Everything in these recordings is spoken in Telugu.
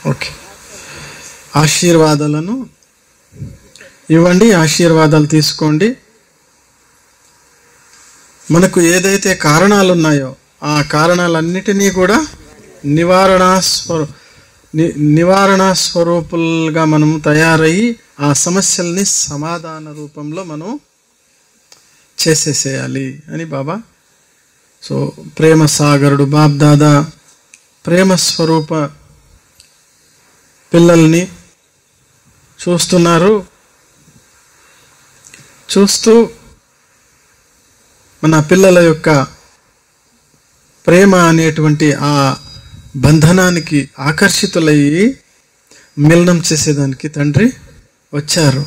ఓకే, ఆశీర్వాదాలను ఇవ్వండి, ఆశీర్వాదాలు తీసుకోండి. మనకు ఏదైతే కారణాలు ఉన్నాయో ఆ కారణాలన్నిటినీ కూడా నివారణ స్వరూపులుగా మనం తయారయ్యి ఆ సమస్యల్ని సమాధాన రూపంలో మనం చేసేసేయాలి అని బాబా. సో ప్రేమ సాగరుడు బాప్ దాదా ప్రేమ స్వరూప పిల్లల్ని చూస్తున్నారు. చూస్తూ మన పిల్లల యొక్క ప్రేమ అనేటువంటి ఆ బంధనానికి ఆకర్షితులయ్యి మిలనం చేసేదానికి తండ్రి వచ్చారు.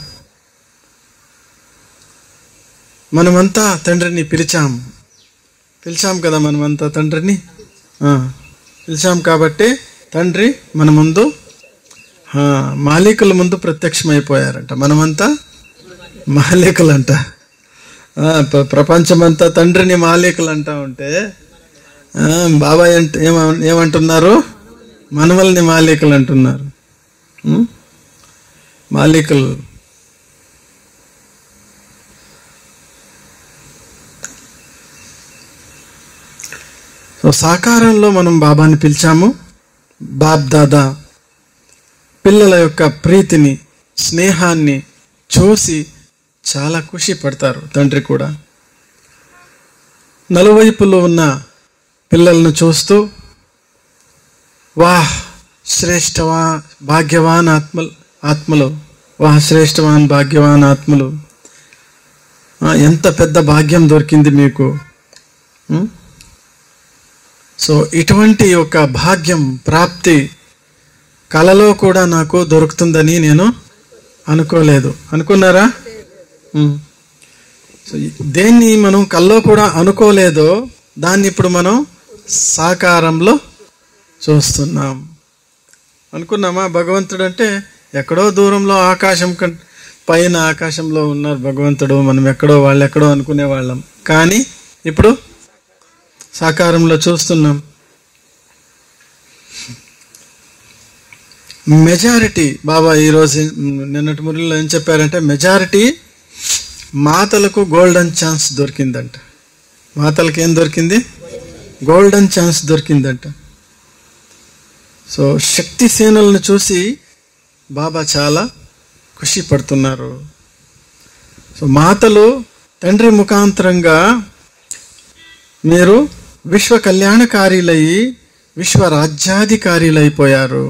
మనమంతా తండ్రిని పిలిచాం కదా, మనమంతా తండ్రిని పిలిచాం కాబట్టి తండ్రి మన ముందు మాలికుల ముందు ప్రత్యక్షమైపోయారంట. మనమంతా మాలికులంట. ప్రపంచమంతా తండ్రిని మాలికులు అంటా ఉంటే బాబాయ్ అంటే ఏమంటున్నారు? మనవల్ని మాలికులు అంటున్నారు. మాలికులు. సో సాకారంలో మనం బాబాని పిలిచాము. బాప్ దాదా పిల్లల యొక్క ప్రీతిని, స్నేహాన్ని చూసి చాలా ఖుషి పడతారు. తండ్రి కూడా నలువైపులో ఉన్న పిల్లలను చూస్తూ వాహ్ భాగ్యవాన్ ఆత్మలు, వాహ్ శ్రేష్టవాన్ భాగ్యవాన్ ఆత్మలు, ఎంత పెద్ద భాగ్యం దొరికింది మీకు. సో ఇటువంటి ఒక భాగ్యం ప్రాప్తి కలలో కూడా నాకు దొరుకుతుందని నేను అనుకోలేదు. అనుకున్నారా? సో దేన్ని మనం కల్లో కూడా అనుకోలేదో దాన్ని ఇప్పుడు మనం సాకారంలో చూస్తున్నాం. అనుకున్నామా? భగవంతుడు అంటే ఎక్కడో దూరంలో ఆకాశం పైన ఆకాశంలో ఉన్నారు భగవంతుడు, మనం ఎక్కడో వాళ్ళు ఎక్కడో అనుకునే వాళ్ళం. కానీ ఇప్పుడు సాకారంలో చూస్తున్నాం. మెజారిటీ బాబా ఈరోజు నిన్నటి మురళిలో ఏం చెప్పారంటే, మెజారిటీ మాతలకు గోల్డెన్ ఛాన్స్ దొరికిందంట. మాతలకు ఏం దొరికింది? గోల్డెన్ ఛాన్స్ దొరికిందంట. సో శక్తి సేనలను చూసి బాబా చాలా ఖుషి పడుతున్నారు. సో మాతలు తండ్రి ముఖాంతరంగా మీరు విశ్వ కళ్యాణకారీలయ్యి విశ్వ రాజ్యాధికారీలైపోయారు.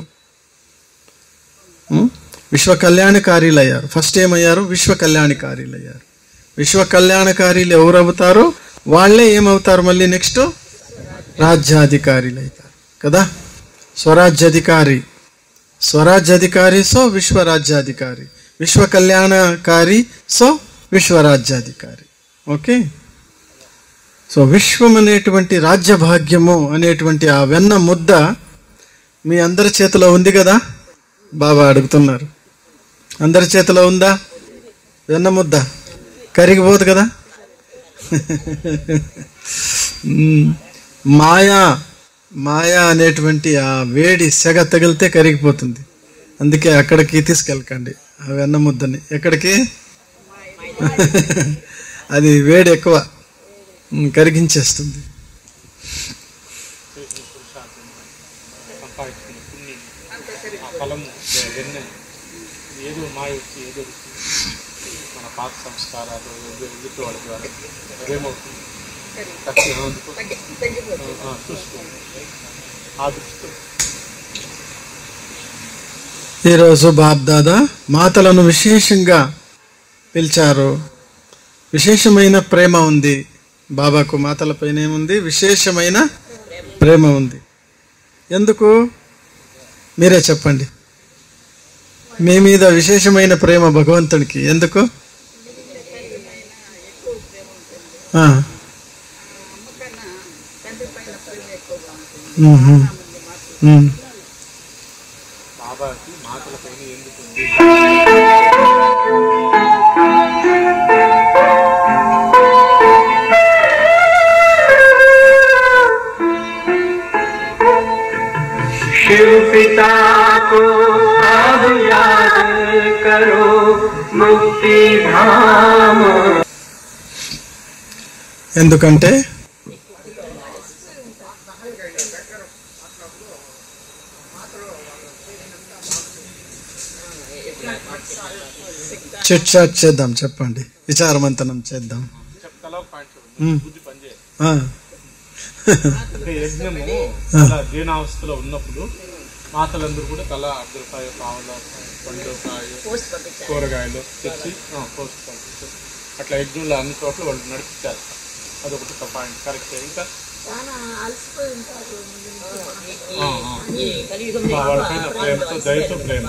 విశ్వ కళ్యాణకారీలయ్యారు. ఫస్ట్ ఏమయ్యారు? విశ్వ కళ్యాణకారీలయ్యారు. విశ్వ కళ్యాణకారీలు ఎవరవుతారో వాళ్ళే ఏమవుతారు? మళ్ళీ నెక్స్ట్ రాజ్యాధికారీలు అవుతారు కదా. స్వరాజ్యాధికారి సో విశ్వరాజ్యాధికారి, విశ్వ కళ్యాణకారి సో విశ్వరాజ్యాధికారి. ఓకే. సో విశ్వం అనేటువంటి రాజ్యభాగ్యము అనేటువంటి ఆ వెన్న ముద్ద మీ అందరి చేతిలో ఉంది కదా. బాబా అడుగుతున్నారు, అందరి చేతిలో ఉందా వెన్న ముద్ద? కరిగిపోదు కదా. మాయా అనేటువంటి ఆ వేడి సెగ తగిలితే కరిగిపోతుంది. అందుకే అక్కడికి తీసుకెళ్ళకండి ఆ వెన్న ముద్దని. ఎక్కడికి? అది వేడి ఎక్కువ, కరిగించేస్తుంది. ఈరోజు బాప్ దాదా మాతలను విశేషంగా పిలిచారు. విశేషమైన ప్రేమ ఉంది బాబాకు. మాతల పైన ఏముంది? విశేషమైన ప్రేమ ఉంది. ఎందుకు? మీరే చెప్పండి. మీ మీద విశేషమైన ప్రేమ భగవంతుడికి ఎందుకు? బాబాకి మాటల పైన ఎందుకు? शिव पिता को अब याद करो मुक्ति धाम। ఎందుకంటే చిట్ చాట్ చేద్దాం, చెప్పండి, విచారమంతనం చేద్దాం. చెప్తాలో పాయింట్ చూడండి. బుద్ధి పనిచేయాలి. అంటే యజ్ఞము అలా జీర్ణావస్థలో ఉన్నప్పుడు మాతలందరూ కూడా తల అర్ధరూపాయ పావుల పండుకాయ కూరగాయలు తెచ్చి పోస్ట్ పంపించారు. అట్లా యజ్ఞంలో అన్ని చోట్ల వాళ్ళు నడిపించారు. అదొకటి పాయింట్ కరెక్ట్. ఇంకా వాళ్ళపైన ప్రేమతో దయతో ప్రేమ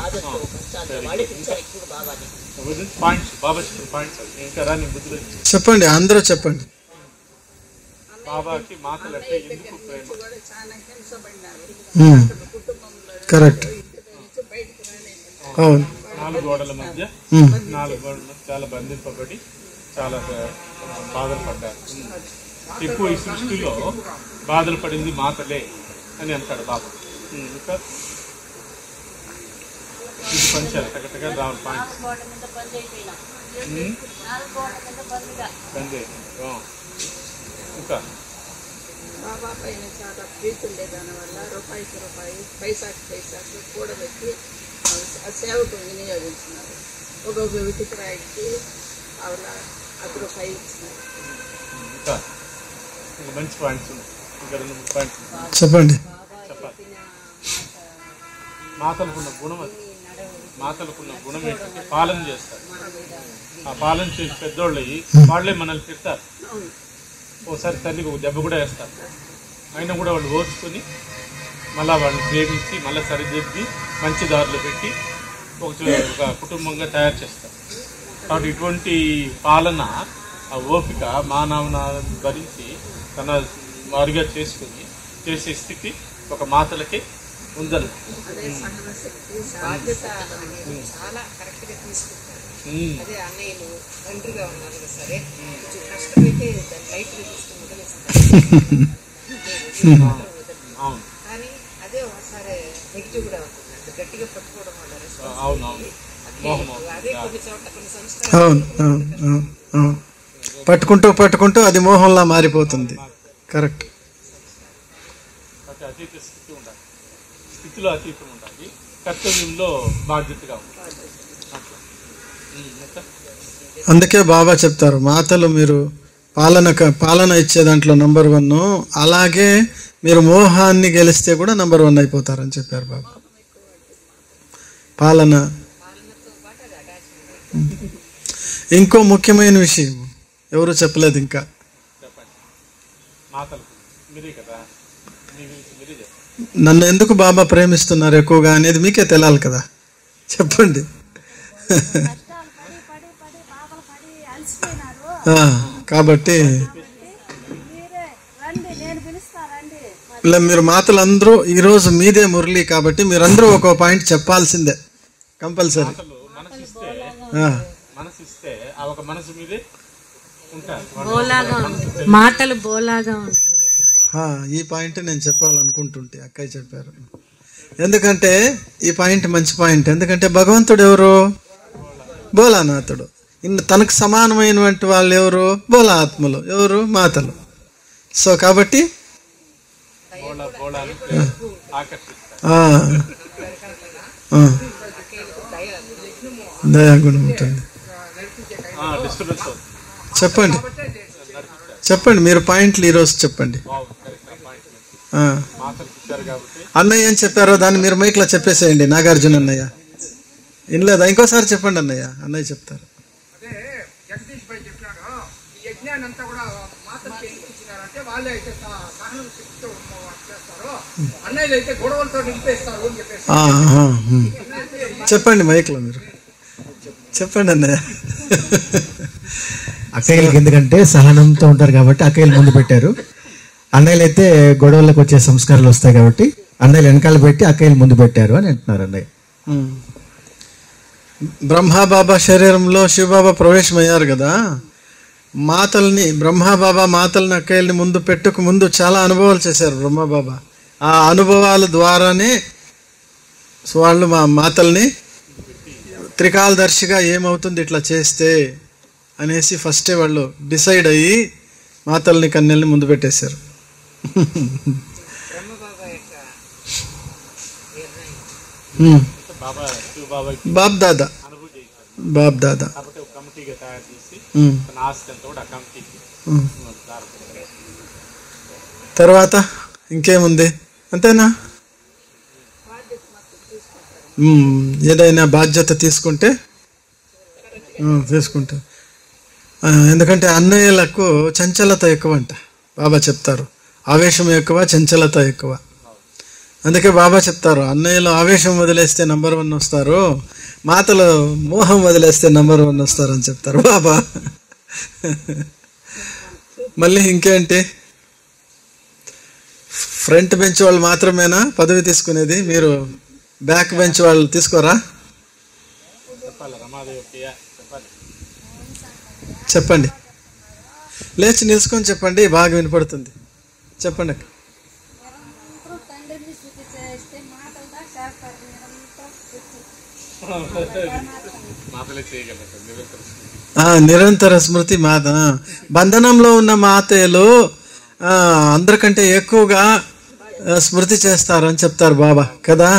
పాయింట్స్ బాబా చెప్పిన పాయింట్స్. ఇంకా రాని బుద్ధి చెప్పండి, అందరూ చెప్పండి. బాబాకి మాటలంటే ఎందుకు ప్రేమ? కరెక్ట్, అవును. నాలుగు గోడల మధ్య చాలా బంధింపబడి చాలా బాధలు పడ్డారు. ఎక్కువ ఈ సృష్టిలో బాధలు పడింది మాతలే అని అంటాడు బాబా. ఇంకా ఇది పంచాలి టగటగా రావాలి పాయింట్స్. బంద్ ఇంకా బాబా పైన చాలా ప్రీతి ఉండే దానివల్ల రూపాయికి రూపాయి పైసాకి పైసాకి కూడబెట్టి సేవకు వినియోగించినారు. ఒక్కొక్క విటికరాయికి అలా ₹1 ఇచ్చినారు. ఇంకా మంచి పాయింట్స్ ఉన్నాయి. ఇంకా 2-3 పాయింట్స్ చెప్పండి. చెప్పాలి. మాతలకున్న గుణం అది. మాతలకున్న గుణం ఏంటంటే పాలన చేస్తారు. ఆ పాలన చేసి పెద్దోళ్ళు అయ్యి వాళ్ళే మనల్ని తిడతారు. ఓసారి తల్లికి ఒక దెబ్బ కూడా వేస్తారు. అయినా కూడా వాళ్ళు ఓర్చుకొని మళ్ళీ వాళ్ళని ప్రేమించి మళ్ళీ సరిదిద్ది మంచి దారిలో పెట్టి ఒక కుటుంబంగా తయారు చేస్తారు. కాబట్టి ఇటువంటి పాలన, ఆ ఓపిక మానవన భరించి తన వారిగా చేసుకుని చేసే స్థితి ఒక మాతలకి ఉందని. అదే సహన శక్తి, బాధ్యత చాలా కరెక్ట్గా తీసుకుంటారు. అదే అన్నయ్యలు తండ్రిగా ఉన్నారు కదా, సరే కొంచెం కష్టమైతే దాన్ని లైట్గా తీసుకుని వదిలేస్తారు. కానీ అదే ఒకసారి నెగిటివ్ కూడా అవుతుంది. గట్టిగా పట్టుకోవడం వల్ల అదే కొన్ని చోట్ల కొన్ని సంస్కృతి పట్టుకుంటూ పట్టుకుంటూ అది మోహంలా మారిపోతుంది. కరెక్ట్. అతీత స్థితి ఉండాలి. స్థితిలో అతీతం ఉండాలి. కర్తవ్యంలో బాధ్యతగా ఉండాలి. అందుకే బాబా చెప్తారు, మాతలు మీరు పాలన ఇచ్చే దాంట్లో నంబర్ 1, అలాగే మీరు మోహాన్ని గెలిస్తే కూడా నంబర్ 1 అయిపోతారని చెప్పారు బాబా. పాలన. ఇంకో ముఖ్యమైన విషయం ఎవరు చెప్పలేదు ఇంకా. నన్ను ఎందుకు బాబా ప్రేమిస్తున్నారు ఎక్కువగా అనేది మీకే తెలియాలి కదా, చెప్పండి. కాబట్టి ఇలా మీరు మాతలందరూ ఈరోజు మీదే మురళి కాబట్టి మీరందరూ ఒక్కో పాయింట్ చెప్పాల్సిందే కంపల్సరీ. మాటలు బోలాగా ఉంటారు. ఈ పాయింట్ నేను చెప్పాలనుకుంటుంటే అక్కయ్య చెప్పారు. ఎందుకంటే ఈ పాయింట్ మంచి పాయింట్. ఎందుకంటే భగవంతుడు ఎవరు? బోలానాథుడు. తనకు సమానమైనటువంటి వాళ్ళు ఎవరు? బోలా ఆత్మలు. ఎవరు? మాతలు. సో కాబట్టి దయాగుణం ఉంటుంది. చెప్పండి చెప్పండి మీరు పాయింట్లు ఈరోజు చెప్పండి. అన్నయ్య ఏం చెప్పారో దాన్ని మీరు మైక్లో చెప్పేసేయండి. నాగార్జున అన్నయ్య ఇన్లేదా? ఇంకోసారి చెప్పండి అన్నయ్య. అన్నయ్య చెప్తారు. చెప్పండి మైక్లో మీరు చెప్పండి అన్నయ్య. అక్కయ్యలకి ఎందుకంటే సహనంతో ఉంటారు కాబట్టి అక్కయ్యలు ముందు పెట్టారు. అన్నయ్యలు అయితే గొడవలకు వచ్చే సంస్కారాలు వస్తాయి కాబట్టి అన్నయ్యలు వెనకాల పెట్టి అక్కయ్యలు ముందు పెట్టారు అని అంటున్నారు అన్నయ్య. బ్రహ్మబాబా శరీరంలో శివబాబా ప్రవేశమయ్యారు కదా, మాతల్ని బ్రహ్మబాబా మాతల్ని అక్కయ్యల్ని ముందు పెట్టుకు ముందు చాలా అనుభవాలు చేశారు బ్రహ్మబాబా. ఆ అనుభవాల ద్వారానే సో వాళ్ళు మా మాతల్ని త్రికాలదర్శిగా ఏమవుతుంది ఇట్లా చేస్తే అనేసి ఫస్టే వాళ్ళు డిసైడ్ అయ్యి మాతల్ని కన్యల్ని ముందు పెట్టేశారు. బ్రహ్మబాబా యొక్క నిర్ణయం బాబా శివ బాబాకి బాప్ దాదా అనుభూతి చేశారు బాప్ దాదా. కాబట్టి ఒక కమిటీగా తయారు చేసి తన ఆస్తి అంతా కూడా ఆ కమిటీకి దారిపోతారు. తర్వాత ఇంకేముంది, అంతేనా? ఏదైనా బాధ్యత తీసుకుంటే ఎందుకంటే అన్నయ్యలకు చంచలత ఎక్కువ అంట. బాబా చెప్తారు ఆవేశం ఎక్కువ, చంచలత ఎక్కువ. అందుకే బాబా చెప్తారు అన్నయ్యలు ఆవేశం వదిలేస్తే నంబర్ 1 వస్తారు, మాతలు మోహం వదిలేస్తే నంబర్ 1 వస్తారు అని చెప్తారు బాబా. మళ్ళీ ఇంకేంటి, ఫ్రంట్ బెంచ్ వాళ్ళు మాత్రమేనా పదవి తీసుకునేది? మీరు బ్యాక్ బెంచ్ వాళ్ళు తీసుకోరా? చెప్పాలి రమాదేవి చెప్పాలి. చెప్పండి, లేచి నిలుచుకొని చెప్పండి, బాగా వినపడుతుంది. చెప్పండి. మాతలే చేయగలరు నిరంతర స్మృతి మాత. బంధనంలో ఉన్న మాతలు అందరికంటే ఎక్కువగా స్మృతి చేస్తారు అని చెప్తారు బాబా కదా.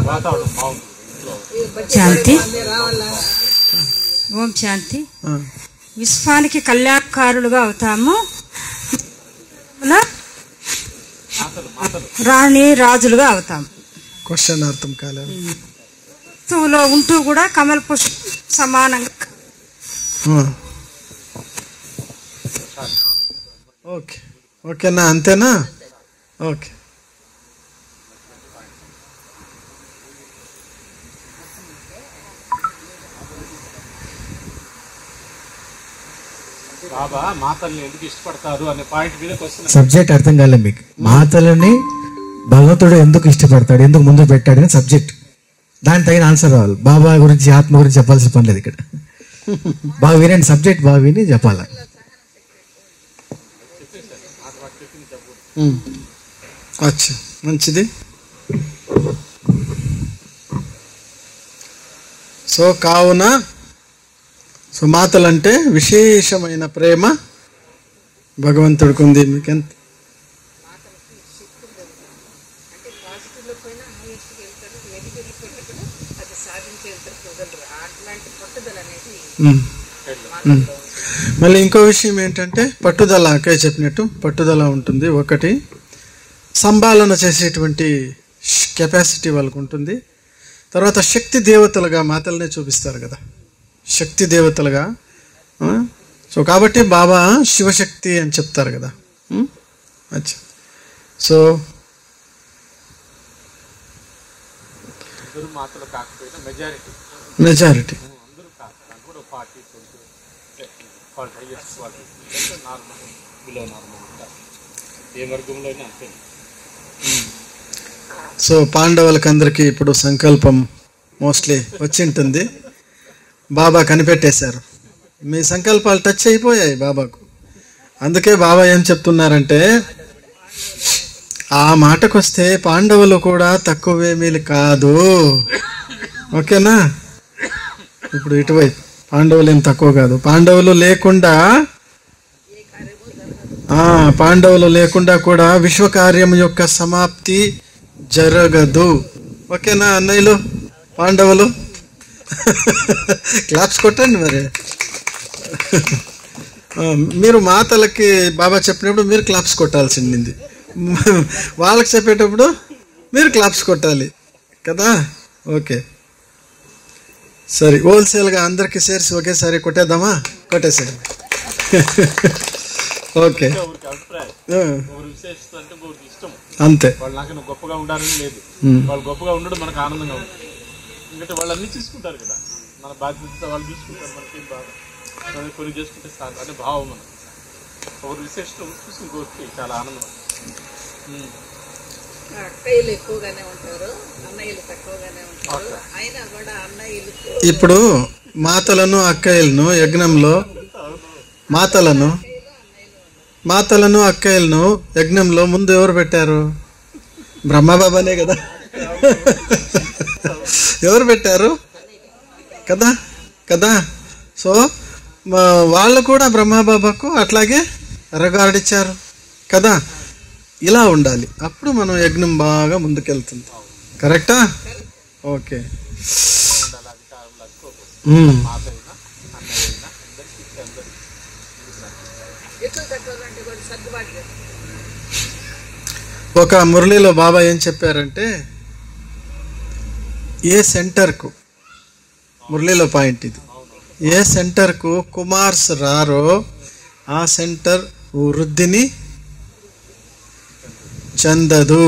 వాతావరణం బాగుంది. శాంతి. ఓం శాంతి. విశ్వానికి కళ్యాణకారులుగా అవుతాము, రాణి రాజులుగా అవుతాము. క్వశ్చన్ అర్థం కాలేదు. వస్తువులో ఉంటూ కూడా కమల పుష్ప సమానంగా. ఓకే, ఓకేనా, అంతేనా? ఓకే. బాబా మాతల్ని ఎందుకు ఇష్టపడతారు అనే పాయింట్ మీద క్వశ్చన్. సబ్జెక్ట్ అర్థం కాలేదు మీకు. మాతలని భగవంతుడు ఎందుకు ఇష్టపడతాడు, ఎందుకు ముందు పెట్టాడు అని సబ్జెక్ట్, దాని తగిన ఆన్సర్ రావాలి. బాబా గురించి ఆత్మ గురించి చెప్పాల్సిన పని లేదు ఇక్కడ. బాగా వినండి, సబ్జెక్ట్ బాగా విని చెప్పాలి. అచ్చా, మంచిది. సో కావున మాతలంటే విశేషమైన ప్రేమ భగవంతుడికి ఉంది. మీకెంత అంటే పాజిటివ్లో పోయినా హైయెస్ట్కి వెళ్తారు, నెగిటివ్లో పోయినా కూడా అది సాధించేంతకు వదలరు. అట్లాంటి పట్టుదల అనేది మళ్ళీ ఇంకో విషయం ఏంటంటే పట్టుదల, అక్కయ్య చెప్పినట్టు పట్టుదల ఉంటుంది. ఒకటి సంభాలన చేసేటువంటి కెపాసిటీ వాళ్ళకు ఉంటుంది. తర్వాత శక్తి దేవతలుగా మాతలనే చూపిస్తారు కదా, శక్తి దేవతలుగా. సో కాబట్టి బాబా శివశక్తి అని చెప్తారు కదా. అచ్చా, సో అందరూ మాతలు కాకపోయినా మెజారిటీ అందరూ కాదు, దాని కూడా 40-20 highest quality normal below normal ఉంటారు ఏ వర్గంలో అయినా అంతే. సో పాండవులకి అందరికీ ఇప్పుడు సంకల్పం మోస్ట్లీ వచ్చి ఉంటుంది. బాబా కనిపెట్టేశారు, మీ సంకల్పాలు టచ్ అయిపోయాయి బాబాకు. అందుకే బాబా ఏం చెప్తున్నారంటే ఆ మాటకు వస్తే పాండవులు కూడా తక్కువేమీ కాదు. ఓకేనా? ఇప్పుడు ఇటువైపు పాండవులు ఏం తక్కువ కాదు. పాండవులు లేకుండా కూడా విశ్వకార్యం యొక్క సమాప్తి జరగదు. ఓకేనా అన్నయ్యలు? పాండవులు క్లాప్స్ కొట్టండి మరి. మీరు మాతలకి బాబా చెప్పినప్పుడు మీరు క్లాప్స్ కొట్టాల్సింది, వాళ్ళకి చెప్పేటప్పుడు మీరు క్లాప్స్ కొట్టాలి కదా. ఓకే, సరే, హోల్సేల్గా అందరికీ చేర్చి ఒకేసారి కొట్టేద్దామా? కొట్టేసేయండి. ఓకే, విశేషత అంటే ఒకరికి ఇష్టం, అంతే. వాళ్ళు నాకు గొప్పగా ఉండాలని లేదు, వాళ్ళు గొప్పగా ఉండడం మనకు ఆనందంగా ఉంటుంది. ఎందుకంటే వాళ్ళు అన్ని తీసుకుంటారు కదా, మన బాధ్యత వాళ్ళు తీసుకుంటారు, మనకేం బాగా కొన్ని చేసుకుంటే సార్ అనే భావం మనం. ఒకరి విశేషం చూసి ఇంకోరికి చాలా ఆనందం. అక్కయ్యలు ఎక్కువగానే ఉంటారు, అన్నయ్యలు తక్కువగానే ఉంటారు. అయినా కూడా అన్నయ్యలు ఇప్పుడు మాతలను అక్కయ్యలను యజ్ఞంలో మాతలను మాతలను అక్కయ్యలను యజ్ఞంలో ముందు ఎవరు పెట్టారు? బ్రహ్మబాబానే కదా. ఎవరు పెట్టారు కదా కదా. సో వాళ్ళు కూడా బ్రహ్మబాబాకు అట్లాగే రికార్డ్ ఇచ్చారు కదా. ఇలా ఉండాలి, అప్పుడు మనం యజ్ఞం బాగా ముందుకెళ్తుంది. కరెక్టా? ఓకే. ఒక మురళిలో బాబా ఏం చెప్పారంటే, ఏ సెంటర్కు, మురళిలో పాయింట్ ఇది, ఏ సెంటర్కు కుమార్స్ రారో ఆ సెంటర్ వృద్ధిని చెందదు.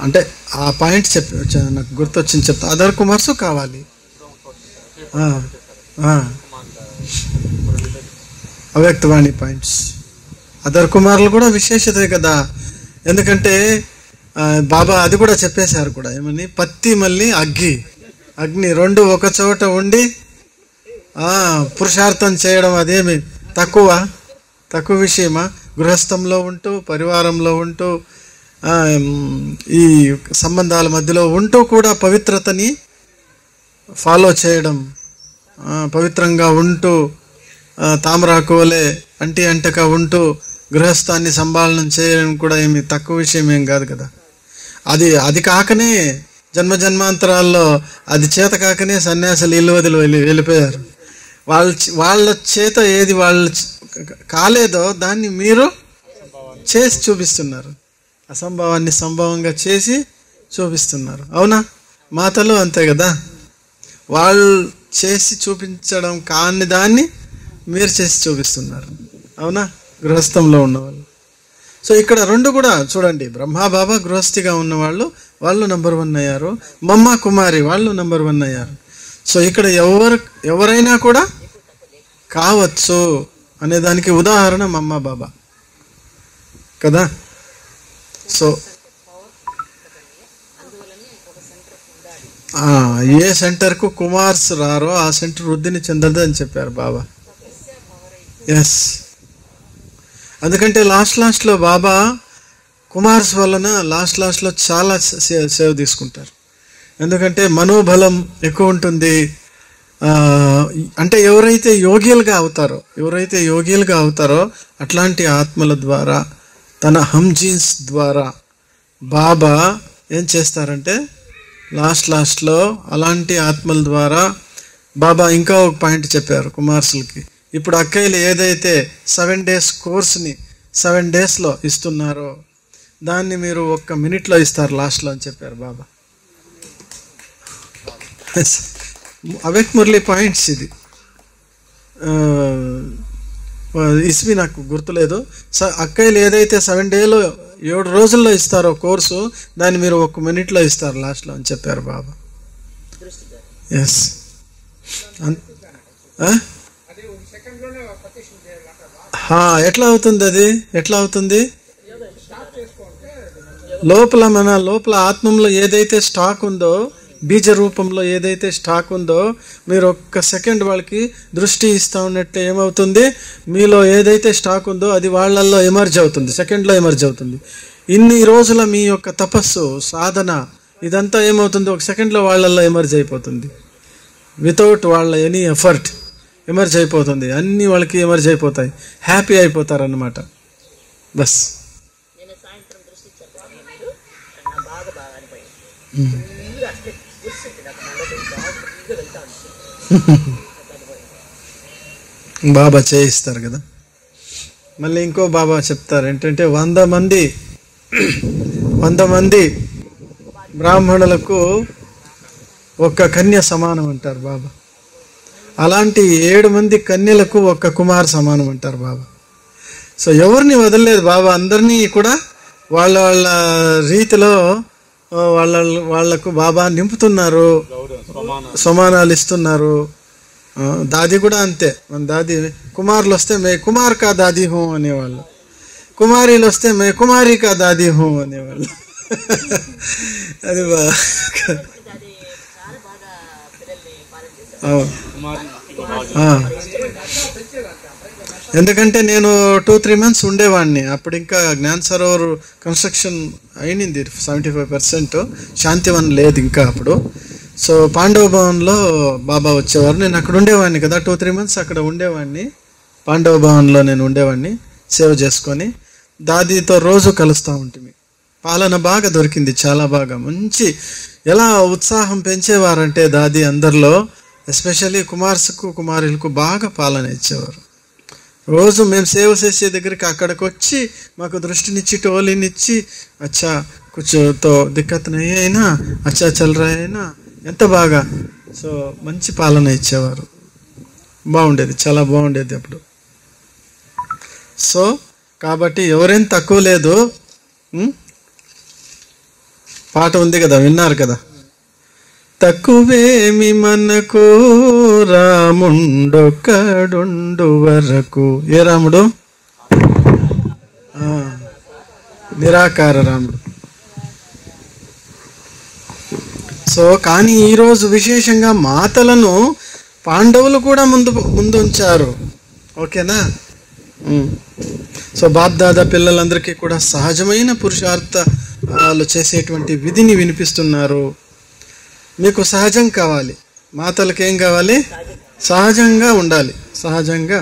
అంటే ఆ పాయింట్ నాకు గుర్తొచ్చింది చెప్తా. అదర్ కుమార్స్ కావాలి. అవ్యక్తవాణి పాయింట్స్. అదర్ కుమారులు కూడా విశేషతే కదా. ఎందుకంటే బాబా అది కూడా చెప్పేశారు కూడా, ఏమని, పత్తి మళ్ళీ అగ్ని రెండు ఒక చోట ఉండి పురుషార్థం చేయడం అదేమి తక్కువ విషయమా? గృహస్థంలో ఉంటూ, పరివారంలో ఉంటూ, ఈ సంబంధాల మధ్యలో ఉంటూ కూడా పవిత్రతని ఫాలో చేయడం, పవిత్రంగా ఉంటూ, తామరాకు వలె అంటక ఉంటూ గృహస్థాన్ని సంభాళనం చేయడం కూడా ఏమి తక్కువ విషయం ఏం కాదు కదా. అది కాకనే జన్మాంతరాల్లో అది చేత కాకనే సన్యాసులు ఇల్లు వదిలి వెళ్ళిపోయారు. వాళ్ళ చేత ఏది వాళ్ళు కాలేదో దాన్ని మీరు చేసి చూపిస్తున్నారు. అసంభవాన్ని సంభవంగా చేసి చూపిస్తున్నారు. అవునా? మాతలు అంతే కదా. వాళ్ళు చేసి చూపించడం కాని దాన్ని మీరు చేసి చూపిస్తున్నారు. అవునా? గృహస్థంలో ఉన్నవాళ్ళు. సో ఇక్కడ రెండు కూడా చూడండి, బ్రహ్మాబాబా గృహస్థిగా ఉన్నవాళ్ళు, వాళ్ళు నెంబర్ 1 అయ్యారు. మమ్మ కుమారి వాళ్ళు నెంబర్ 1 అయ్యారు. సో ఇక్కడ ఎవరైనా కూడా కావచ్చు అనే దానికి ఉదాహరణ మమ్మ బాబా కదా. సో ఏ సెంటర్కు కుమార్స్ రారో ఆ సెంటర్ వృద్ధిని చెందదు అని చెప్పారు బాబా. ఎస్, ఎందుకంటే లాస్ట్లో బాబా కుమార్స్ వలన లాస్ట్లో చాలా సేవ తీసుకుంటారు. ఎందుకంటే మనోబలం ఎక్కువ ఉంటుంది. అంటే ఎవరైతే యోగ్యులుగా అవుతారో అట్లాంటి ఆత్మల ద్వారా, తన హమ్జీన్స్ ద్వారా బాబా ఏం చేస్తారంటే లాస్ట్లో అలాంటి ఆత్మల ద్వారా బాబా ఇంకా ఒక పాయింట్ చెప్పారు కుమార్సులకి. ఇప్పుడు అక్కయ్యలు ఏదైతే 7 days కోర్స్ని 7 daysలో ఇస్తున్నారో దాన్ని మీరు 1 minute ఇస్తారు లాస్ట్లో అని చెప్పారు బాబా. అవ్యక్త మురళి పాయింట్స్ ఇది. ఇస్వి నాకు గుర్తులేదు. అక్కయ్యలు ఏదైతే 7 daysలో 7 రోజుల్లో ఇస్తారో కోర్సు దాన్ని మీరు 1 minute ఇస్తారు లాస్ట్లో అని చెప్పారు బాబా. ఎస్, ఎట్లా అవుతుంది? లోపల ఆత్మంలో ఏదైతే స్టాక్ ఉందో, బీజ రూపంలో ఏదైతే స్టాక్ ఉందో, మీరు 1 second వాళ్ళకి దృష్టి ఇస్తా ఉన్నట్టే ఏమవుతుంది, మీలో ఏదైతే స్టాక్ ఉందో అది వాళ్ళల్లో ఎమర్జ్ అవుతుంది, సెకండ్లో ఎమర్జ్ అవుతుంది. ఇన్ని రోజుల మీ యొక్క తపస్సు, సాధన ఇదంతా ఏమవుతుంది, 1 secondలో వాళ్ళల్లో ఎమర్జ్ అయిపోతుంది. వితౌట్ వాళ్ళ ఎనీ ఎఫర్ట్ ఎమర్జ్ అయిపోతుంది. అన్నీ వాళ్ళకి ఎమర్జ్ అయిపోతాయి, హ్యాపీ అయిపోతారు అన్నమాట. బస్. బాబా చేయిస్తారు కదా. మళ్ళీ ఇంకో బాబా చెప్తారు ఏంటంటే 100 మంది బ్రాహ్మణులకు 1 కన్య సమానం అంటారు బాబా. అలాంటి 7 మంది కన్యలకు 1 కుమార్ సమానం అంటారు బాబా. సో ఎవరిని వదలలేదు బాబా, అందరినీ కూడా వాళ్ళ రీతిలో వాళ్లకు బాబా నింపుతున్నారు, సమానాలు ఇస్తున్నారు. దాది కూడా అంతే. మన దాది కుమారులు వస్తే మే కుమార్ కా దాది హూ అనేవాళ్ళు, కుమారీలు వస్తే మే కుమారి కా దాది హూ అనేవాళ్ళు. అది ఆ. ఎందుకంటే నేను 2-3 months ఉండేవాడిని అప్పుడు. ఇంకా జ్ఞాన్ సరోవర్ కన్స్ట్రక్షన్ అయినింది 75%. శాంతివన్ లేదు ఇంకా అప్పుడు. సో పాండవ భవన్లో బాబా వచ్చేవారు. నేను అక్కడ ఉండేవాడిని కదా, 2-3 months అక్కడ ఉండేవాడిని. పాండవ భవన్లో నేను ఉండేవాడిని సేవ చేసుకొని. దాదీతో రోజు కలుస్తూ ఉంటుంది. పాలన బాగా దొరికింది, చాలా బాగా. మంచి ఎలా ఉత్సాహం పెంచేవారంటే దాది అందరిలో, ఎస్పెషల్లీ కుమార్స్కు కుమారులకు బాగా పాలన ఇచ్చేవారు. రోజు మేము సేవ చేసే దగ్గరికి అక్కడికి వచ్చి మాకు దృష్టినిచ్చి టోలీనిచ్చి, అచ్చా కూర్చోతో దిక్కత్ నయ్యి అయినా అచ్చా చల్రా అయినా ఎంత బాగా. సో మంచి పాలన ఇచ్చేవారు, బాగుండేది, చాలా బాగుండేది అప్పుడు. సో కాబట్టి ఎవరేం తక్కువ లేదు. పాట ఉంది కదా, విన్నారు కదా, తక్కువేమి మనకు రాముండొక్కడుండు వరకు. ఏ రాముడు? నిరాకార రాముడు. సో కానీ ఈరోజు విశేషంగా మాతలను పాండవులు కూడా ముందుంచారు. ఓకేనా? సో బాప్దాదా పిల్లలందరికీ కూడా సహజమైన పురుషార్థాలు చేసేటువంటి విధిని వినిపిస్తున్నారు. మీకు సహజం కావాలి, మాతలకు ఏం కావాలి? సహజంగా ఉండాలి. సహజంగా,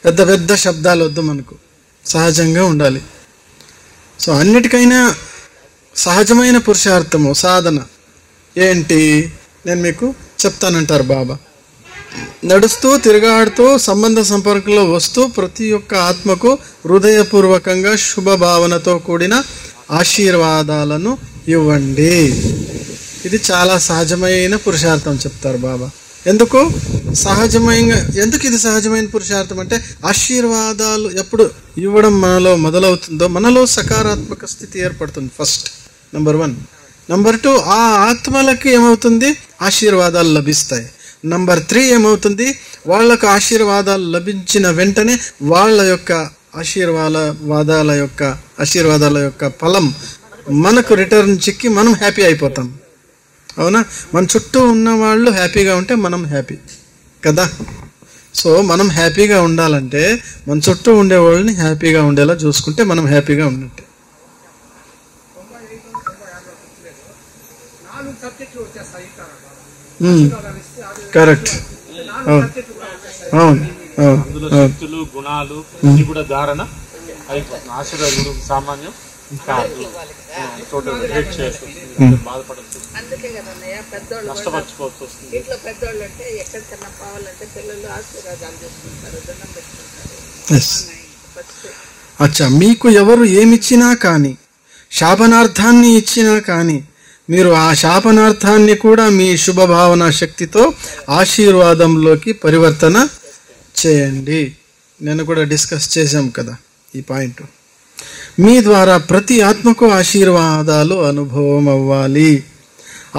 పెద్ద పెద్ద శబ్దాలు వద్దు మనకు, సహజంగా ఉండాలి. సో అన్నిటికైనా సహజమైన పురుషార్థము సాధన ఏంటి నేను మీకు చెప్తానంటారు బాబా. నడుస్తూ తిరగాడుతూ సంబంధ సంపర్కంలో వస్తూ ప్రతి ఒక్క ఆత్మకు హృదయపూర్వకంగా శుభభావనతో కూడిన ఆశీర్వాదాలను ఇవ్వండి. ఇది చాలా సహజమైన పురుషార్థం చెప్తారు బాబా. ఎందుకు ఇది సహజమైన పురుషార్థం అంటే, ఆశీర్వాదాలు ఎప్పుడు ఇవ్వడం మనలో మొదలవుతుందో మనలో సకారాత్మక స్థితి ఏర్పడుతుంది. First number 1. నెంబర్ 2, ఆ ఆత్మలకి ఏమవుతుంది? ఆశీర్వాదాలు లభిస్తాయి. నెంబర్ 3 ఏమవుతుంది? వాళ్ళకు ఆశీర్వాదాలు లభించిన వెంటనే వాళ్ళ యొక్క ఆశీర్వాదాల యొక్క ఫలం మనకు రిటర్న్ చిక్కి మనం హ్యాపీ అయిపోతాం. అవునా? మన చుట్టూ ఉన్న వాళ్ళు హ్యాపీగా ఉంటే మనం హ్యాపీ కదా. సో మనం హ్యాపీగా ఉండాలంటే మన చుట్టూ ఉండే వాళ్ళని హ్యాపీగా ఉండేలా చూసుకుంటే మనం హ్యాపీగా ఉన్నట్టే. కరెక్ట్. అవును. అందులో శక్తులు గుణాలు ఇది కూడా ధారణ అయిపోతుంది. ఆశీర్వాదం సామాన్యం బాధపడాల్సి అందుకే కదన్నయ్య పెద్దోళ్ళు నష్టపరచుకోవాల్సి వస్తుంది. ఇంట్లో పెద్దోళ్ళు అంటే ఎక్కడికన్నా పోవాలంటే పిల్లలు ఆశీర్వాదాలు చేసుకుంటారు, దండం పెట్టుకుంటారు. అచ్చా, మీకు ఎవరు ఏమిచ్చినా కానీ, శాపనార్థాన్ని ఇచ్చినా కానీ, మీరు ఆ శాపనార్థాన్ని కూడా మీ శుభభావన శక్తితో ఆశీర్వాదంలోకి పరివర్తన చేయండి. నేను కూడా డిస్కస్ చేశాం కదా ఈ పాయింట్. మీ ద్వారా ప్రతి ఆత్మకు ఆశీర్వాదాలు అనుభవం అవ్వాలి.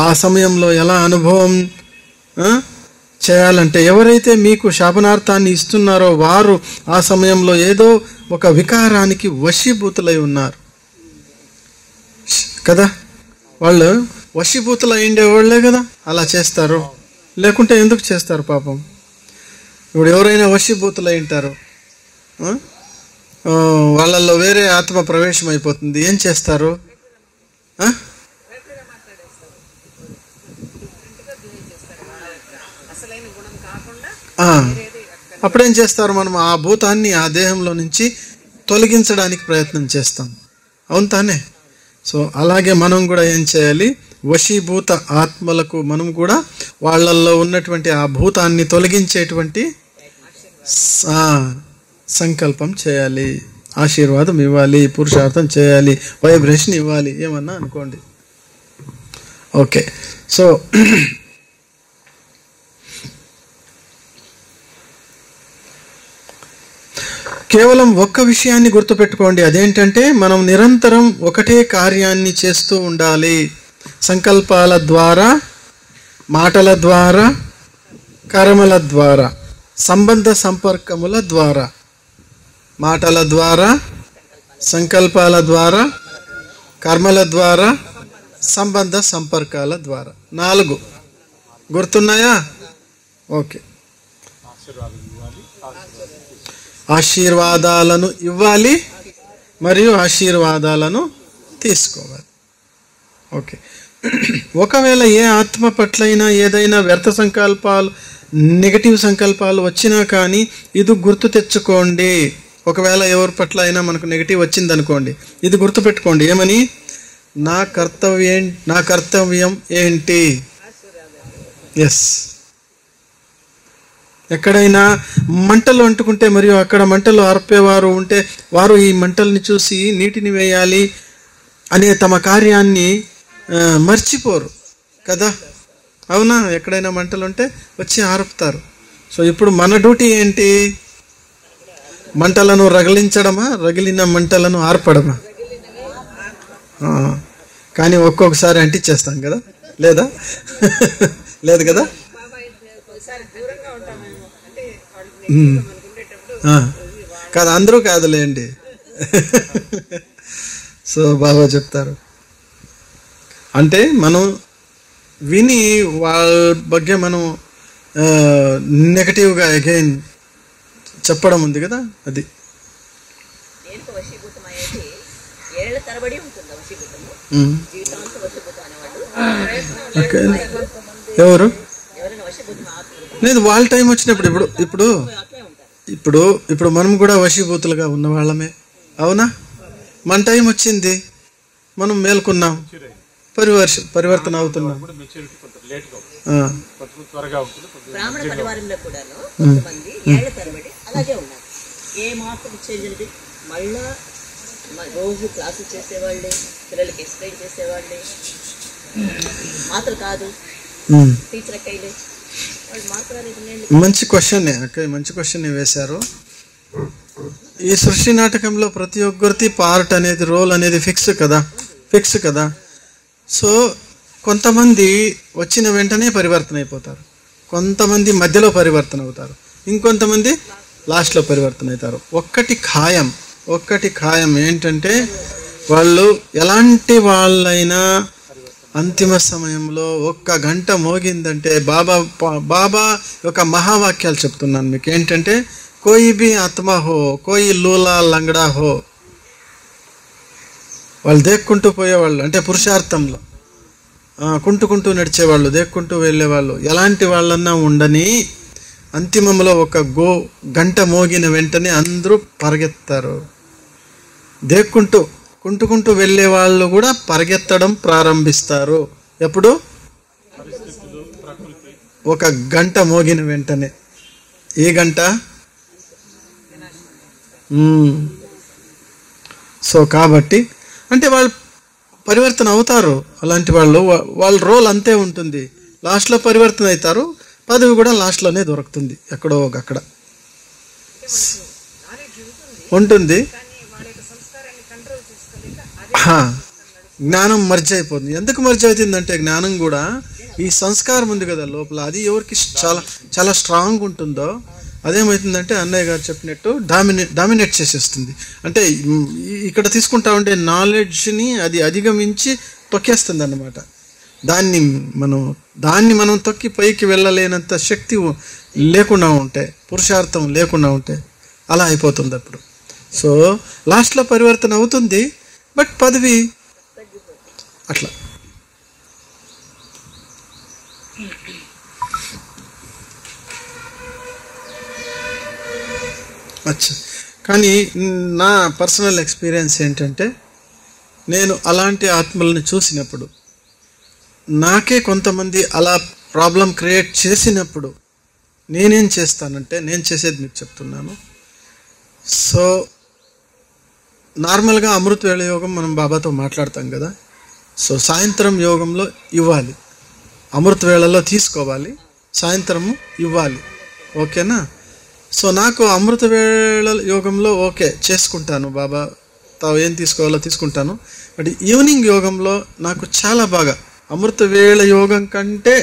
ఆ సమయంలో ఎలా అనుభవం చేయాలంటే, ఎవరైతే మీకు శాపనార్థాన్ని ఇస్తున్నారో వారు ఆ సమయంలో ఏదో ఒక వికారానికి వశీభూతులై ఉన్నారు కదా. వాళ్ళు వశీభూతులు అయిండేవాళ్లే కదా అలా చేస్తారు. లేకుంటే ఎందుకు చేస్తారు పాపం? ఇప్పుడు ఎవరైనా వశీభూతులు అయి ఉంటారు, వాళ్ళల్లో వేరే ఆత్మ ప్రవేశం అయిపోతుంది, ఏం చేస్తారు? అప్పుడేం చేస్తారు? మనం ఆ భూతాన్ని ఆ దేహంలో నుంచి తొలగించడానికి ప్రయత్నం చేస్తాం. అవును తానే? సో అలాగే మనం కూడా ఏం చేయాలి? వశీభూత ఆత్మలకు మనం కూడా వాళ్ళల్లో ఉన్నటువంటి ఆ భూతాన్ని తొలగించేటువంటి సంకల్పం చేయాలి, ఆశీర్వాదం ఇవ్వాలి, పురుషార్థం చేయాలి, వైబ్రేషన్ ఇవ్వాలి, ఏమన్నా అనుకోండి. ఓకే. సో కేవలం ఒక్క విషయాన్ని గుర్తుపెట్టుకోండి. అదేంటంటే మనం నిరంతరం ఒకటే కార్యాన్ని చేస్తూ ఉండాలి. సంకల్పాల ద్వారా, మాటల ద్వారా, కర్మల ద్వారా, సంబంధ సంపర్కముల ద్వారా, మాటల ద్వారా, సంకల్పాల ద్వారా, కర్మల ద్వారా, సంబంధ సంపర్కాల ద్వారా. 4 గుర్తున్నాయా? ఓకే. ఆశీర్వాదాలను ఇవ్వాలి మరియు ఆశీర్వాదాలను తీసుకోవాలి. ఓకే, ఒకవేళ ఏ ఆత్మ పట్లైనా ఏదైనా వ్యర్థ సంకల్పాలు, నెగటివ్ సంకల్పాలు వచ్చినా కానీ ఇది గుర్తు తెచ్చుకోండి. ఒకవేళ ఎవరి పట్ల అయినా మనకు నెగటివ్ వచ్చిందనుకోండి, ఇది గుర్తుపెట్టుకోండి. ఏమని? నా కర్తవ్యం ఏంటి? ఎస్. ఎక్కడైనా మంటలు అంటుకుంటే మరియు అక్కడ మంటలు ఆర్పేవారు ఉంటే వారు ఈ మంటల్ని చూసి నీటిని వేయాలి అనే తమ కార్యాన్ని మర్చిపోరు కదా, అవునా? ఎక్కడైనా మంటలు ఉంటే వచ్చి ఆర్పుతారు. సో ఇప్పుడు మన డ్యూటీ ఏంటి? మంటలను రగిలించడమా, రగిలిన మంటలను ఆర్పడమా? కానీ ఒక్కొక్కసారి అంటించేస్తాం కదా, లేదా? లేదు కదా? కాదు, అందరూ కాదులేండి. సో బాబా చెప్తారు అంటే మనం విని వాళ్ళ ಬಗ್ಗೆ మనం నెగటివ్గా అగైన్ చెప్పడం ఉంది కదా, అది. ఎవరు లేదు, వాళ్ళ టైం వచ్చినప్పుడు ఇప్పుడు ఇప్పుడు ఇప్పుడు మనం కూడా వశీభూతులుగా ఉన్న వాళ్ళమే, అవునా? మన టైం వచ్చింది, మనం మేల్కొన్నాం, పరివర్తన అవుతున్నాం. బ్రాహ్మణ పరివారంలో కూడాను కొంతమంది ఏళ్ల తరబడి అలాగే ఉన్నారు. ఏ మాత్రం చేంజ్ అనేది మళ్ళా రోజు క్లాసులు చేసేవాళ్ళే, పిల్లలకి ఎక్స్ప్లెయిన్ చేసేవాళ్ళే, మాత్రం కాదు టీచర్ అక్కయ్యలే, వాళ్ళు మార్పు అనేది. మంచి క్వశ్చన్ అక్క, మంచి క్వశ్చన్ వేశారు. ఈ సృష్టి నాటకంలో ప్రతి ఒక్కరిది పార్ట్ అనేది, రోల్ అనేది ఫిక్స్ కదా. సో కొంతమంది వచ్చిన వెంటనే పరివర్తన అయిపోతారు, కొంతమంది మధ్యలో పరివర్తన అవుతారు, ఇంకొంతమంది లాస్ట్లో పరివర్తన అవుతారు. ఒక్కటి ఖాయం ఏంటంటే వాళ్ళు ఎలాంటి వాళ్ళైనా అంతిమ సమయంలో 1 గంట మోగిందంటే బాబా యొక్క మహావాక్యాలు చెప్తున్నాను మీకు. ఏంటంటే కోయి బి ఆత్మ హో, కోయి లూలా లంగడా హో, వాళ్ళు దేక్కుంటూ పోయేవాళ్ళు అంటే పురుషార్థంలో కుంటుకుంటూ నడిచేవాళ్ళు, దేక్కుంటూ వెళ్ళేవాళ్ళు, ఎలాంటి వాళ్ళన్నా ఉండని అంతిమంలో 1 గంట మోగిన వెంటనే అందరూ పరిగెత్తారు. కుంటుకుంటూ వెళ్ళే వాళ్ళు కూడా పరిగెత్తడం ప్రారంభిస్తారు. ఎప్పుడు? 1 గంట మోగిన వెంటనే. ఏ గంట? సో కాబట్టి అంటే వాళ్ళు పరివర్తన అవుతారు. అలాంటి వాళ్ళ రోల్ అంతే ఉంటుంది. లాస్ట్లో పరివర్తన అవుతారు, పదవి కూడా లాస్ట్లోనే దొరుకుతుంది, ఎక్కడో అక్కడ ఉంటుంది. జ్ఞానం మర్జ్ అయిపోతుంది. ఎందుకు మర్జ్ అవుతుందంటే జ్ఞానం కూడా ఈ సంస్కారం ఉంది కదా లోపల, అది ఎవరికి చాలా చాలా స్ట్రాంగ్ ఉంటుందో అదేమవుతుందంటే అన్నయ్య గారు చెప్పినట్టు డామినేట్ చేసేస్తుంది. అంటే ఇక్కడ తీసుకుంటా ఉండే నాలెడ్జ్ని అది అధిగమించి తొక్కేస్తుంది అన్నమాట. దాన్ని మనం తొక్కి పైకి వెళ్ళలేనంత శక్తి లేకుండా ఉంటే, పురుషార్థం లేకుండా ఉంటే అలా అయిపోతుంది అప్పుడు. సో లాస్ట్లో పరివర్తన అవుతుంది, బట్ పదవి అట్లా. అచ్చా, కానీ నా పర్సనల్ ఎక్స్పీరియన్స్ ఏంటంటే నేను అలాంటి ఆత్మల్ని చూసినప్పుడు, నాకే కొంతమంది అలా ప్రాబ్లం క్రియేట్ చేసినప్పుడు నేనేం చేస్తానంటే, నేను చేసేది మీకు చెప్తున్నాను. సో నార్మల్గా అమృత వేళ యోగం మనం బాబాతో మాట్లాడతాం కదా. సో సాయంత్రం యోగంలో ఇవ్వాలి, అమృత వేళలో తీసుకోవాలి, సాయంత్రము ఇవ్వాలి, ఓకేనా? సో నాకు అమృత వేళ యోగంలో ఓకే చేసుకుంటాను, బాబా తావు ఏం తీసుకోవాలో తీసుకుంటాను. బట్ ఈవినింగ్ యోగంలో నాకు చాలా బాగా, అమృత వేళ యోగం కంటే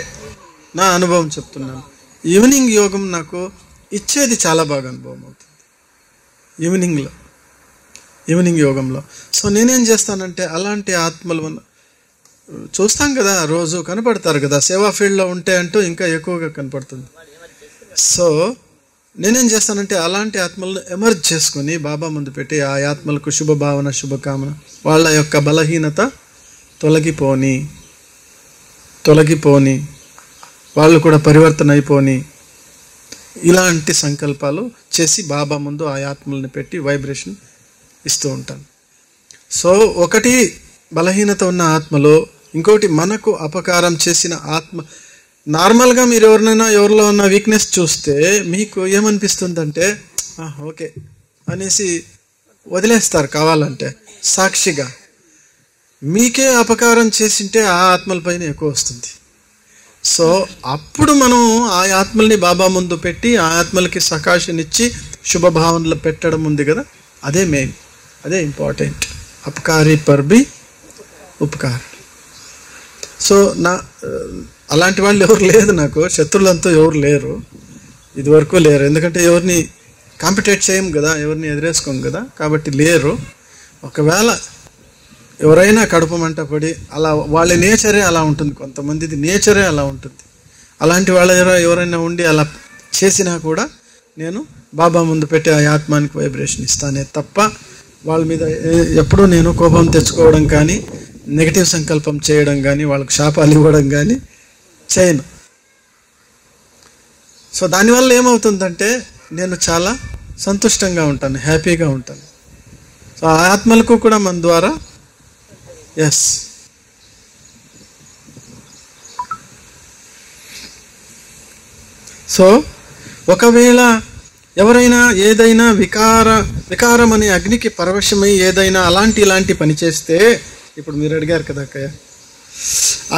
నా అనుభవం చెప్తున్నాను, ఈవినింగ్ యోగం నాకు ఇచ్చేది చాలా బాగా అనుభవం అవుతుంది ఈవినింగ్ యోగంలో. సో నేనేం చేస్తానంటే అలాంటి ఆత్మలు చూస్తాం కదా, రోజు కనపడతారు కదా, సేవా ఫీల్డ్లో ఉంటే అంటూ ఇంకా ఎక్కువగా కనపడుతుంది. సో నేనేం చేస్తానంటే అలాంటి ఆత్మలను ఎమర్జ్ చేసుకొని బాబా ముందు పెట్టి ఆ ఆత్మలకు శుభభావన శుభకామన, వాళ్ళ యొక్క బలహీనత తొలగిపోని వాళ్ళు కూడా పరివర్తన అయిపోని ఇలాంటి సంకల్పాలు చేసి బాబా ముందు ఆ ఆత్మల్ని పెట్టి వైబ్రేషన్ ఇస్తూ ఉంటాను. సో ఒకటి బలహీనత ఉన్న ఆత్మలో, ఇంకోటి మనకు అపకారం చేసిన ఆత్మ. నార్మల్గా మీరు ఎవరిలో ఉన్న వీక్నెస్ చూస్తే మీకు ఏమనిపిస్తుందంటే ఓకే అనేసి వదిలేస్తారు కావాలంటే. సాక్షిగా మీకే అపకారం చేసింటే ఆ ఆత్మలపైన ఎక్కువ వస్తుంది. సో అప్పుడు మనం ఆ ఆత్మల్ని బాబా ముందు పెట్టి ఆ ఆత్మలకి సకాశనిచ్చి శుభభావనలు పెట్టడం ఉంది కదా, అదే మెయిన్, అదే ఇంపార్టెంట్. అపకారి పర్బి ఉపకార్. సో అలాంటి వాళ్ళు ఎవరు లేదు, నాకు శత్రువులంతా ఎవరు లేరు, ఇదివరకు లేరు. ఎందుకంటే ఎవరిని కాంపిటేట్ చేయం కదా, ఎవరిని ఎదిరేసుకోం కదా, కాబట్టి లేరు. ఒకవేళ ఎవరైనా కడుపు మంట పడి అలా, వాళ్ళ నేచరే అలా ఉంటుంది, కొంతమందిది నేచరే అలా ఉంటుంది. అలాంటి వాళ్ళ ఎవరైనా ఉండి అలా చేసినా కూడా నేను బాబా ముందు పెట్టి ఆ ఆత్మానికి వైబ్రేషన్ ఇస్తానే తప్ప వాళ్ళ మీద ఎప్పుడూ నేను కోపం తెచ్చుకోవడం కానీ, నెగిటివ్ సంకల్పం చేయడం కానీ, వాళ్ళకి శాపాలు ఇవ్వడం కానీ చేయను. సో దానివల్ల ఏమవుతుందంటే నేను చాలా సంతుష్టంగా ఉంటాను, హ్యాపీగా ఉంటాను. సో ఆ ఆత్మలకు కూడా మన ద్వారా ఎస్ సో ఒకవేళ ఎవరైనా ఏదైనా వికారం అనే అగ్నికి పరవశమై ఏదైనా ఇలాంటి పని చేస్తే, ఇప్పుడు మీరు అడిగారు కదా అక్కయ్య,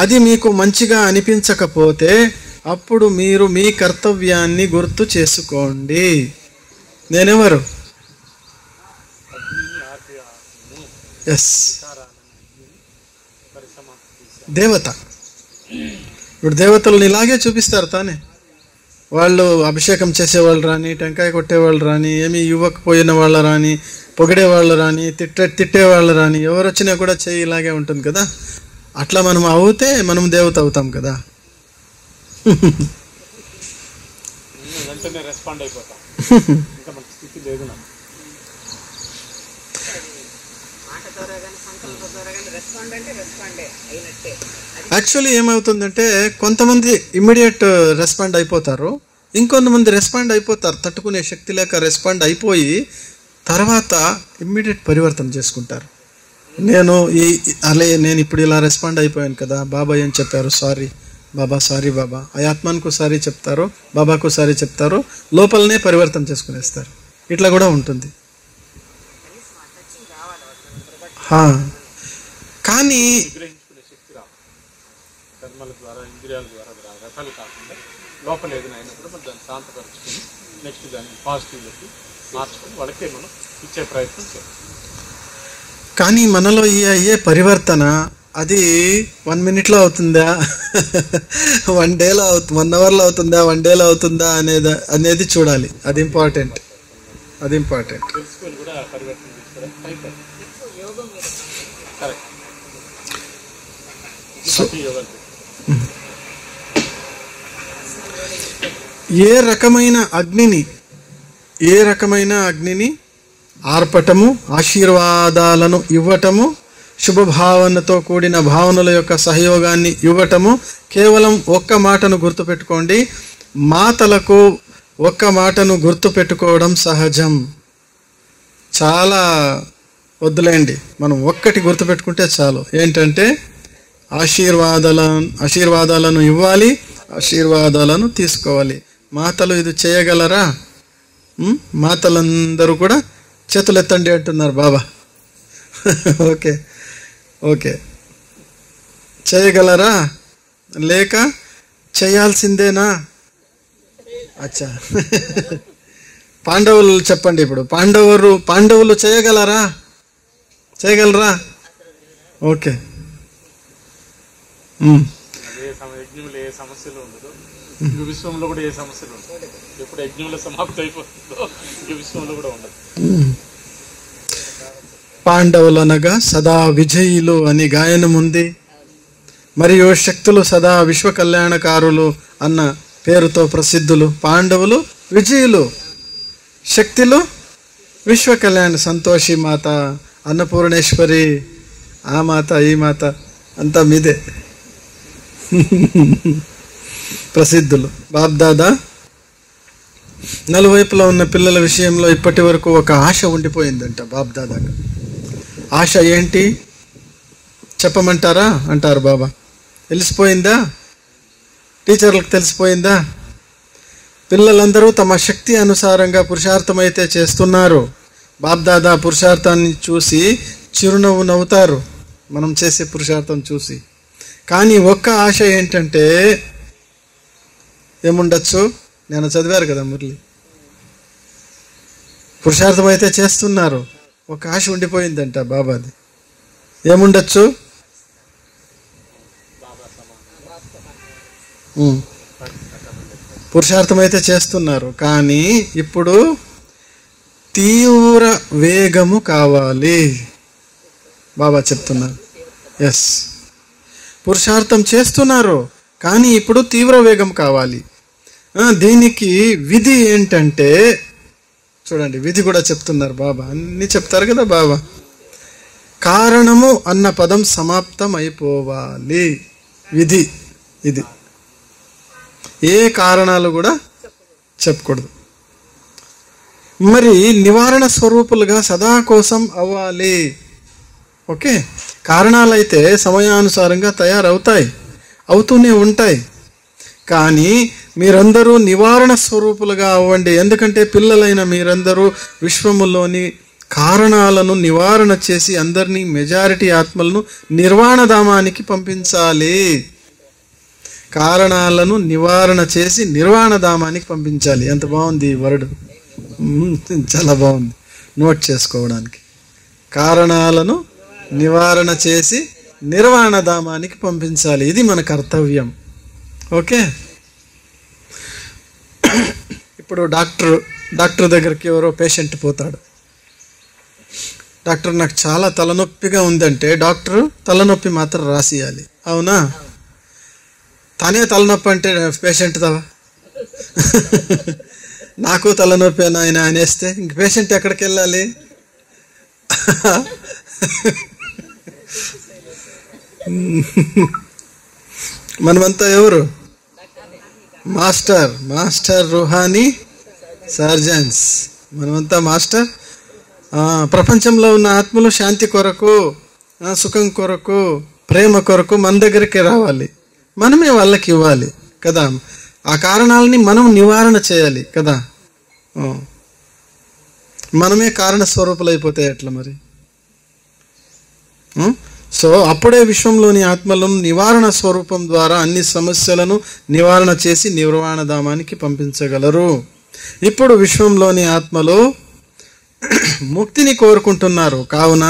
అది మీకు మంచిగా అనిపించకపోతే అప్పుడు మీరు మీ కర్తవ్యాన్ని గుర్తు చేసుకోండి. నేనెవరు? ఎస్, దేవత. ఇప్పుడు దేవతలను ఇలాగే చూపిస్తారు తానే. వాళ్ళు అభిషేకం చేసేవాళ్ళు రాని, టెంకాయ కొట్టేవాళ్ళు రాని, ఏమి ఇవ్వకపోయిన వాళ్ళు రాని, పొగిడేవాళ్ళు రాని, తిట్టేవాళ్ళు రాని, ఎవరు వచ్చినా కూడా చేయి ఇలాగే ఉంటుంది కదా. అట్లా మనం అవుతే మనం దేవత అవుతాం కదా. వెంటనే రెస్పాండ్ అయిపోతాం. ఇంకా మన స్థితి లేదు నాకు. యాక్చువల్లీ ఏమవుతుందంటే కొంతమంది ఇమ్మీడియట్ రెస్పాండ్ అయిపోతారు, ఇంకొంతమంది రెస్పాండ్ అయిపోతారు తట్టుకునే శక్తి లేక రెస్పాండ్ అయిపోయి తర్వాత ఇమ్మీడియట్ పరివర్తన చేసుకుంటారు. నేను ఇప్పుడు ఇలా రెస్పాండ్ అయిపోయాను కదా, బాబా ఏం చెప్పారు, సారీ బాబా, ఆ ఆత్మానికి సారీ చెప్తారు, బాబాకు సారీ చెప్తారు, లోపలనే పరివర్తన చేసుకునేస్తారు. ఇట్లా కూడా ఉంటుంది. కానీ గ్రహించుకునే శక్తి రావు. కర్మల ద్వారా, ఇంద్రియాల ద్వారా రకాలు కాకుండా లోపల ఏదైనా అయినప్పుడు మనం దాన్ని శాంతపరుచుకొని నెక్స్ట్ దాన్ని పాజిటివ్లోకి మార్చుకొని వాళ్ళకే మనం ఇచ్చే ప్రయత్నం చేయాలి. కానీ మనలో ఈ అయ్యే పరివర్తన అది 1 minute అవుతుందా, 1 dayలో 1 hourలో అవుతుందా, 1 dayలో అవుతుందా అనేది చూడాలి. అది ఇంపార్టెంట్. తెలుసుకొని కూడా పరివర్తన చేసుకోవడానికి అయిపోయింది. కరెక్ట్. ఏ రకమైన అగ్నిని ఆర్పటము, ఆశీర్వాదాలను ఇవ్వటము, శుభభావనతో కూడిన భావనల యొక్క సహయోగాన్ని ఇవ్వటము, కేవలం ఒక్క మాటను గుర్తుపెట్టుకోండి, మాటలకు ఒక్క మాటను గుర్తుపెట్టుకోవడం సహజం. చాలా వద్దులేండి, మనం ఒక్కటి గుర్తుపెట్టుకుంటే చాలు. ఏంటంటే ఆశీర్వాదాలను ఇవ్వాలి, ఆశీర్వాదాలను తీసుకోవాలి. మాతలు ఇది చేయగలరా? మాతలందరూ కూడా చేతులు ఎత్తండి అంటున్నారు బాబా. ఓకే చేయగలరా లేక చేయాల్సిందేనా? అచ్చా, పాండవులు చెప్పండి. ఇప్పుడు పాండవులు చేయగలరా? ఓకే. యజ్ఞంలో ఏ సమస్యలు ఉండదు, విశ్వంలో కూడా ఏ సమస్యలు ఉండదు. ఎప్పుడు యజ్ఞంలో సమాప్తి అయిపోతుందో ఈ విశ్వంలో కూడా ఉండదు. పాండవులనగా సదా విజయులు అని గాయనం ఉంది. మరియు శక్తులు సదా విశ్వ కళ్యాణకారులు అన్న పేరుతో ప్రసిద్ధులు. పాండవులు విజయులు, శక్తులు విశ్వ కళ్యాణ సంతోషి మాత, అన్నపూర్ణేశ్వరి, ఆ మాత ఈ మాత అంతా మీదే ప్రసిద్ధులు. బాబ్దాదా నలువైపులా ఉన్న పిల్లల విషయంలో ఇప్పటి వరకు ఒక ఆశ ఉండిపోయిందంట బాబ్దాదాకు. ఆశ ఏంటి చెప్పమంటారా అంటారు బాబా. తెలిసిపోయిందా? టీచర్లకు తెలిసిపోయిందా? పిల్లలందరూ తమ శక్తి అనుసారంగా పురుషార్థం అయితే చేస్తున్నారు. బాబ్దాదా పురుషార్థాన్ని చూసి చిరునవ్వు నవ్వుతారు, మనం చేసే పురుషార్థం చూసి. కానీ ఒక్క ఆశ ఏంటంటే ఏముండొచ్చు? నేను చదివారు కదా మురళి, పురుషార్థం అయితే చేస్తున్నారు, ఒక ఆశ ఉండిపోయిందంట బాబాది. ఏముండొచ్చు? పురుషార్థం అయితే చేస్తున్నారు, కానీ ఇప్పుడు తీవ్ర వేగము కావాలి బాబా చెప్తున్నారు. ఎస్, పురుషార్థం చేస్తున్నారు కానీ ఇప్పుడు తీవ్ర వేగం కావాలి. దీనికి విధి ఏంటంటే చూడండి, విధి కూడా చెప్తున్నారు బాబా. అన్ని చెప్తారు కదా బాబా. కారణము అన్న పదం సమాప్తం అయిపోవాలి. విధి ఇది. ఏ కారణాలు కూడా చెప్పకూడదు. మరి నివారణ స్వరూపులుగా సదా కోసం అవ్వాలి. ఓకే, కారణాలైతే సమయానుసారంగా తయారవుతాయి, అవుతూనే ఉంటాయి. కానీ మీరందరూ నివారణ స్వరూపులుగా అవ్వండి. ఎందుకంటే పిల్లలైన మీరందరూ విశ్వములోని కారణాలను నివారణ చేసి అందరినీ, మెజారిటీ ఆత్మలను నిర్వాణధామానికి పంపించాలి. కారణాలను నివారణ చేసి నిర్వాణధామానికి పంపించాలి. ఎంత బాగుంది ఈ వర్డ్, చాలా బాగుంది నోట్ చేసుకోవడానికి. కారణాలను నివారణ చేసి నిర్వాణధామానికి పంపించాలి, ఇది మన కర్తవ్యం. ఓకే, ఇప్పుడు డాక్టర్ దగ్గరికి ఎవరో పేషెంట్ పోతాడు. డాక్టర్ నాకు చాలా తలనొప్పిగా ఉందంటే డాక్టర్ తలనొప్పి మాత్రం రాసియాలి, అవునా? తానే తలనొప్పి అంటే పేషెంట్ తవా నాకు తలనొప్పి ఆయన అనేస్తే ఇంక పేషెంట్ ఎక్కడికి వెళ్ళాలి? మనమంతా ఎవరు? మాస్టర్ రూహానీ సర్జన్స్. మనమంతా మాస్టర్. ప్రపంచంలో ఉన్న ఆత్మలు శాంతి కొరకు, సుఖం కొరకు, ప్రేమ కొరకు మన దగ్గరికి రావాలి, మనమే వాళ్ళకి ఇవ్వాలి కదా. ఆ కారణాలని మనం నివారణ చేయాలి కదా. మనమే కారణ స్వరూపులు అయిపోతే ఎట్లా మరి? సో అప్పుడే విశ్వంలోని ఆత్మలను నివారణ స్వరూపం ద్వారా అన్ని సమస్యలను నివారణ చేసి నిర్వాణధామానికి పంపించగలరు. ఇప్పుడు విశ్వంలోని ఆత్మలు ముక్తిని కోరుకుంటున్నారు. కావున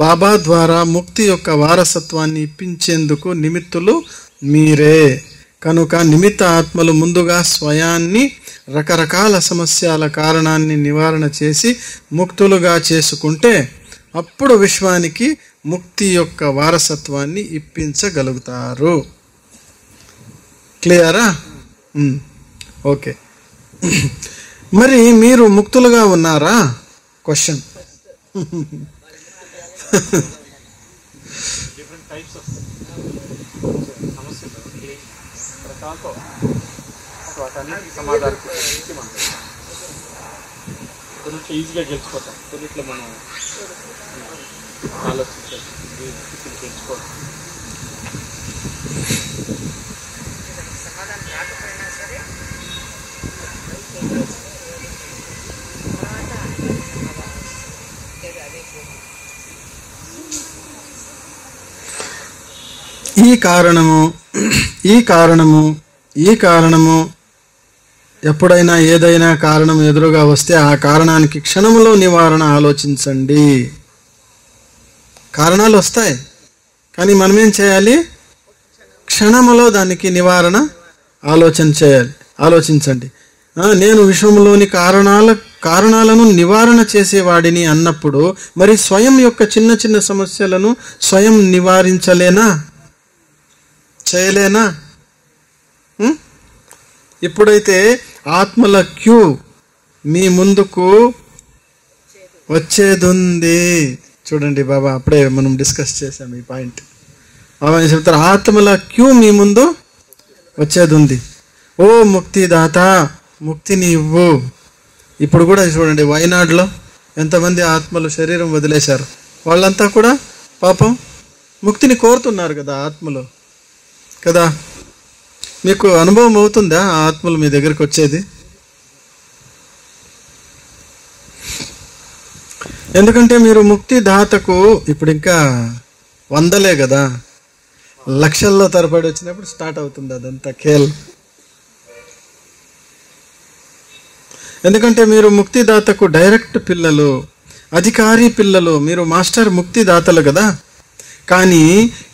బాబా ద్వారా ముక్తి యొక్క వారసత్వాన్ని ఇప్పించేందుకు నిమిత్తులు మీరే. కనుక నిమిత్త ఆత్మలు ముందుగా స్వయాన్ని రకరకాల సమస్యల కారణాన్ని నివారణ చేసి ముక్తులుగా చేసుకుంటే అప్పుడు విశ్వానికి ముక్తి యొక్క వారసత్వాన్ని ఇప్పించగలుగుతారు. క్లియరా? ఓకే. మరి మీరు ముక్తులుగా ఉన్నారా? క్వశ్చన్. డిఫరెంట్ టైప్స్ ఆఫ్ సమస్యలు రకాలతో వాటన్నిటికి సమాధానం కొన్నిట్లో ఈజీగా గెలుచుకోతాం, కొన్నిట్లో మనం ఆలోచించాలి గెలుచుకోవడం. సమాధానం రాకపోయినా సరే ఈ కారణము ఎప్పుడైనా ఏదైనా కారణం ఎదురుగా వస్తే ఆ కారణానికి క్షణములో నివారణ ఆలోచించండి. కారణాలు వస్తాయి కానీ మనమేం చేయాలి? క్షణములో దానికి నివారణ ఆలోచించండి. నేను విశ్వంలోని కారణాలను నివారణ చేసేవాడిని అన్నప్పుడు మరి స్వయం యొక్క చిన్న చిన్న సమస్యలను స్వయం నివారించలేనా? చేయలేనా? ఇప్పుడైతే ఆత్మల క్యూ మీ ముందుకు వచ్చేదుంది. చూడండి బాబా, అప్పుడే మనం డిస్కస్ చేసాం ఈ పాయింట్. బాబా ఏం చెప్తారు? ఆత్మల క్యూ మీ ముందు వచ్చేది ఉంది. ఓ ముక్తిదాత, ముక్తిని ఇవ్వు. ఇప్పుడు కూడా చూడండి, వయనాడులో ఎంతమంది ఆత్మలు శరీరం వదిలేశారు. వాళ్ళంతా కూడా పాపం ముక్తిని కోరుతున్నారు కదా ఆత్మలు కదా. మీకు అనుభవం అవుతుందా ఆ ఆత్మలు మీ దగ్గరికి వచ్చేది? ఎందుకంటే మీరు ముక్తిదాతకు ఇప్పుడు ఇంకా వందలే కదా, లక్షల్లో తరబడి వచ్చినప్పుడు స్టార్ట్ అవుతుంది అదంతా కేల్. ఎందుకంటే మీరు ముక్తిదాతకు డైరెక్ట్ పిల్లలు, అధికారి పిల్లలు, మీరు మాస్టర్ ముక్తిదాతలు కదా. కానీ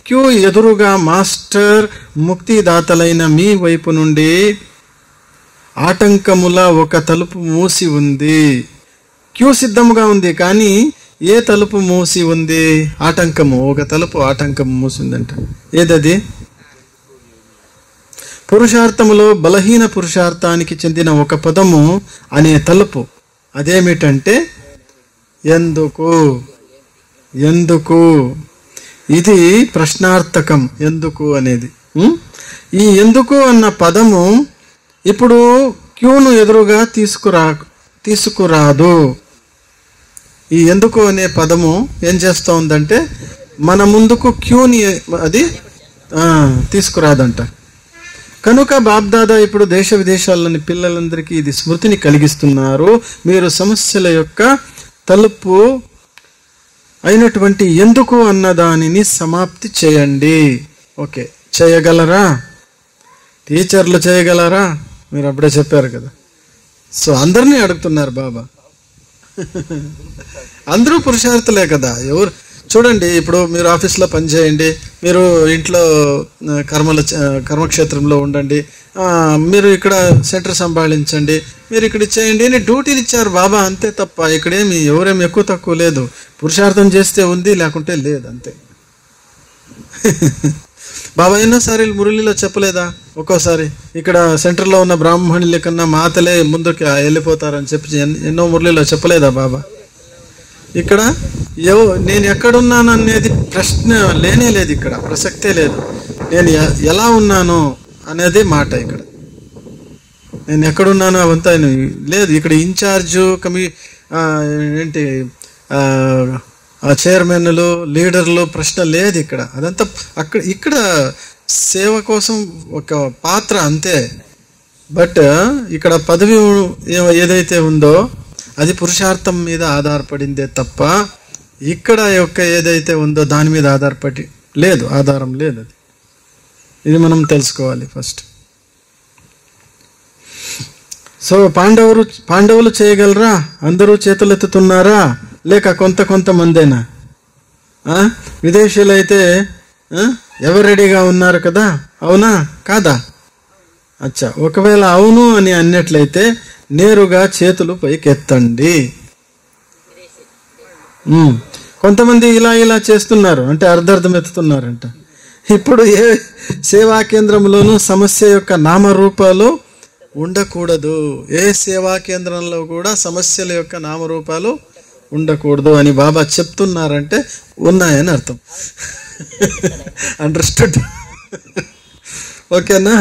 క్యూ ఎదురుగా మాస్టర్ ముక్తిదాతలైన మీ వైపు నుండి ఆటంకముల ఒక తలుపు మూసి ఉంది. క్యూ సిద్ధముగా ఉంది, కానీ ఏ తలుపు మూసి ఉంది? ఆటంకము, ఒక తలుపు ఆటంకము మూసిందంట. ఏదది? పురుషార్థములో బలహీన పురుషార్థానికి చెందిన ఒక పదము అనే తలుపు. అదేమిటంటే ఎందుకు. ఎందుకు ఇది ప్రశ్నార్థకం. ఎందుకు అనేది. ఈ ఎందుకు అన్న పదము ఇప్పుడు క్యూను ఎదురుగా తీసుకురాదు. ఈ ఎందుకు అనే పదము ఏం చేస్తూ ఉందంటే మన ముందుకు క్యూని అది తీసుకురాదంట. కనుక బాబ్దాదా ఇప్పుడు దేశ విదేశాల్లోని పిల్లలందరికీ ఇది స్మృతిని కలిగిస్తున్నారు. మీరు సమస్యల యొక్క తలుపు అయినటువంటి ఎందుకు అన్న దానిని సమాప్తి చేయండి. ఓకే, చేయగలరా? టీచర్లు చేయగలరా? మీరు అప్పుడే చెప్పారు కదా. సో అందరినీ అడుగుతున్నారు బాబా. అందరూ పురుషార్థులే కదా. ఎవరు చూడండి, ఇప్పుడు మీరు ఆఫీస్లో పనిచేయండి, మీరు ఇంట్లో కర్మక్షేత్రంలో ఉండండి, మీరు ఇక్కడ సెంటర్ సంభాళించండి, మీరు ఇక్కడ చేయండి అని డ్యూటీలు ఇచ్చారు బాబా. అంతే తప్ప ఇక్కడేమి ఎవరేమి ఎక్కువ తక్కువ లేదు. పురుషార్థం చేస్తే ఉంది, లేకుంటే లేదు, అంతే. బాబా ఎన్నోసారి మురళిలో చెప్పలేదా? ఒక్కోసారి ఇక్కడ సెంటర్లో ఉన్న బ్రాహ్మణుల కన్నా మాతలే ముందుకు వెళ్ళిపోతారని చెప్పి ఎన్నో మురళిలో చెప్పలేదా బాబా? ఇక్కడ నేను ఎక్కడున్నాను అనేది ప్రశ్న లేనే లేదు, ఇక్కడ ప్రసక్తే లేదు. నేను ఎలా ఉన్నాను అనేది మాట. ఇక్కడ నేను ఎక్కడున్నాను అవంతా లేదు. ఇక్కడ ఇన్ఛార్జు ఏంటి చైర్మన్లు, లీడర్లు ప్రశ్న లేదు ఇక్కడ. అదంతా ఇక్కడ సేవ కోసం ఒక పాత్ర అంతే. బట్ ఇక్కడ పదవి ఏదైతే ఉందో అది పురుషార్థం మీద ఆధారపడిందే తప్ప ఇక్కడ యొక్క ఏదైతే ఉందో దాని మీద ఆధారపడి లేదు, ఆధారం లేదు. అది ఇది మనం తెలుసుకోవాలి ఫస్ట్. సో పాండవులు చేయగలరా? అందరూ చేతులెత్తుతున్నారా? లేక కొంతమందేనా? విదేశీయులు అయితే ఎవరు రెడీగా ఉన్నారు కదా, అవునా కాదా? అచ్చా, ఒకవేళ అవును అని అన్నట్లయితే నేరుగా చేతులు పైకెత్తండి. కొంతమంది ఇలా చేస్తున్నారు అంటే అర్ధం ఎత్తుతున్నారంట. ఇప్పుడు ఏ సేవా కేంద్రంలోనూ సమస్య యొక్క నామరూపాలు ఉండకూడదు. ఏ సేవా కేంద్రంలో కూడా సమస్యల యొక్క నామరూపాలు ఉండకూడదు అని బాబా చెప్తున్నారంటే ఉన్నాయని అర్థం. అండర్స్టూడ్? ఓకేనా?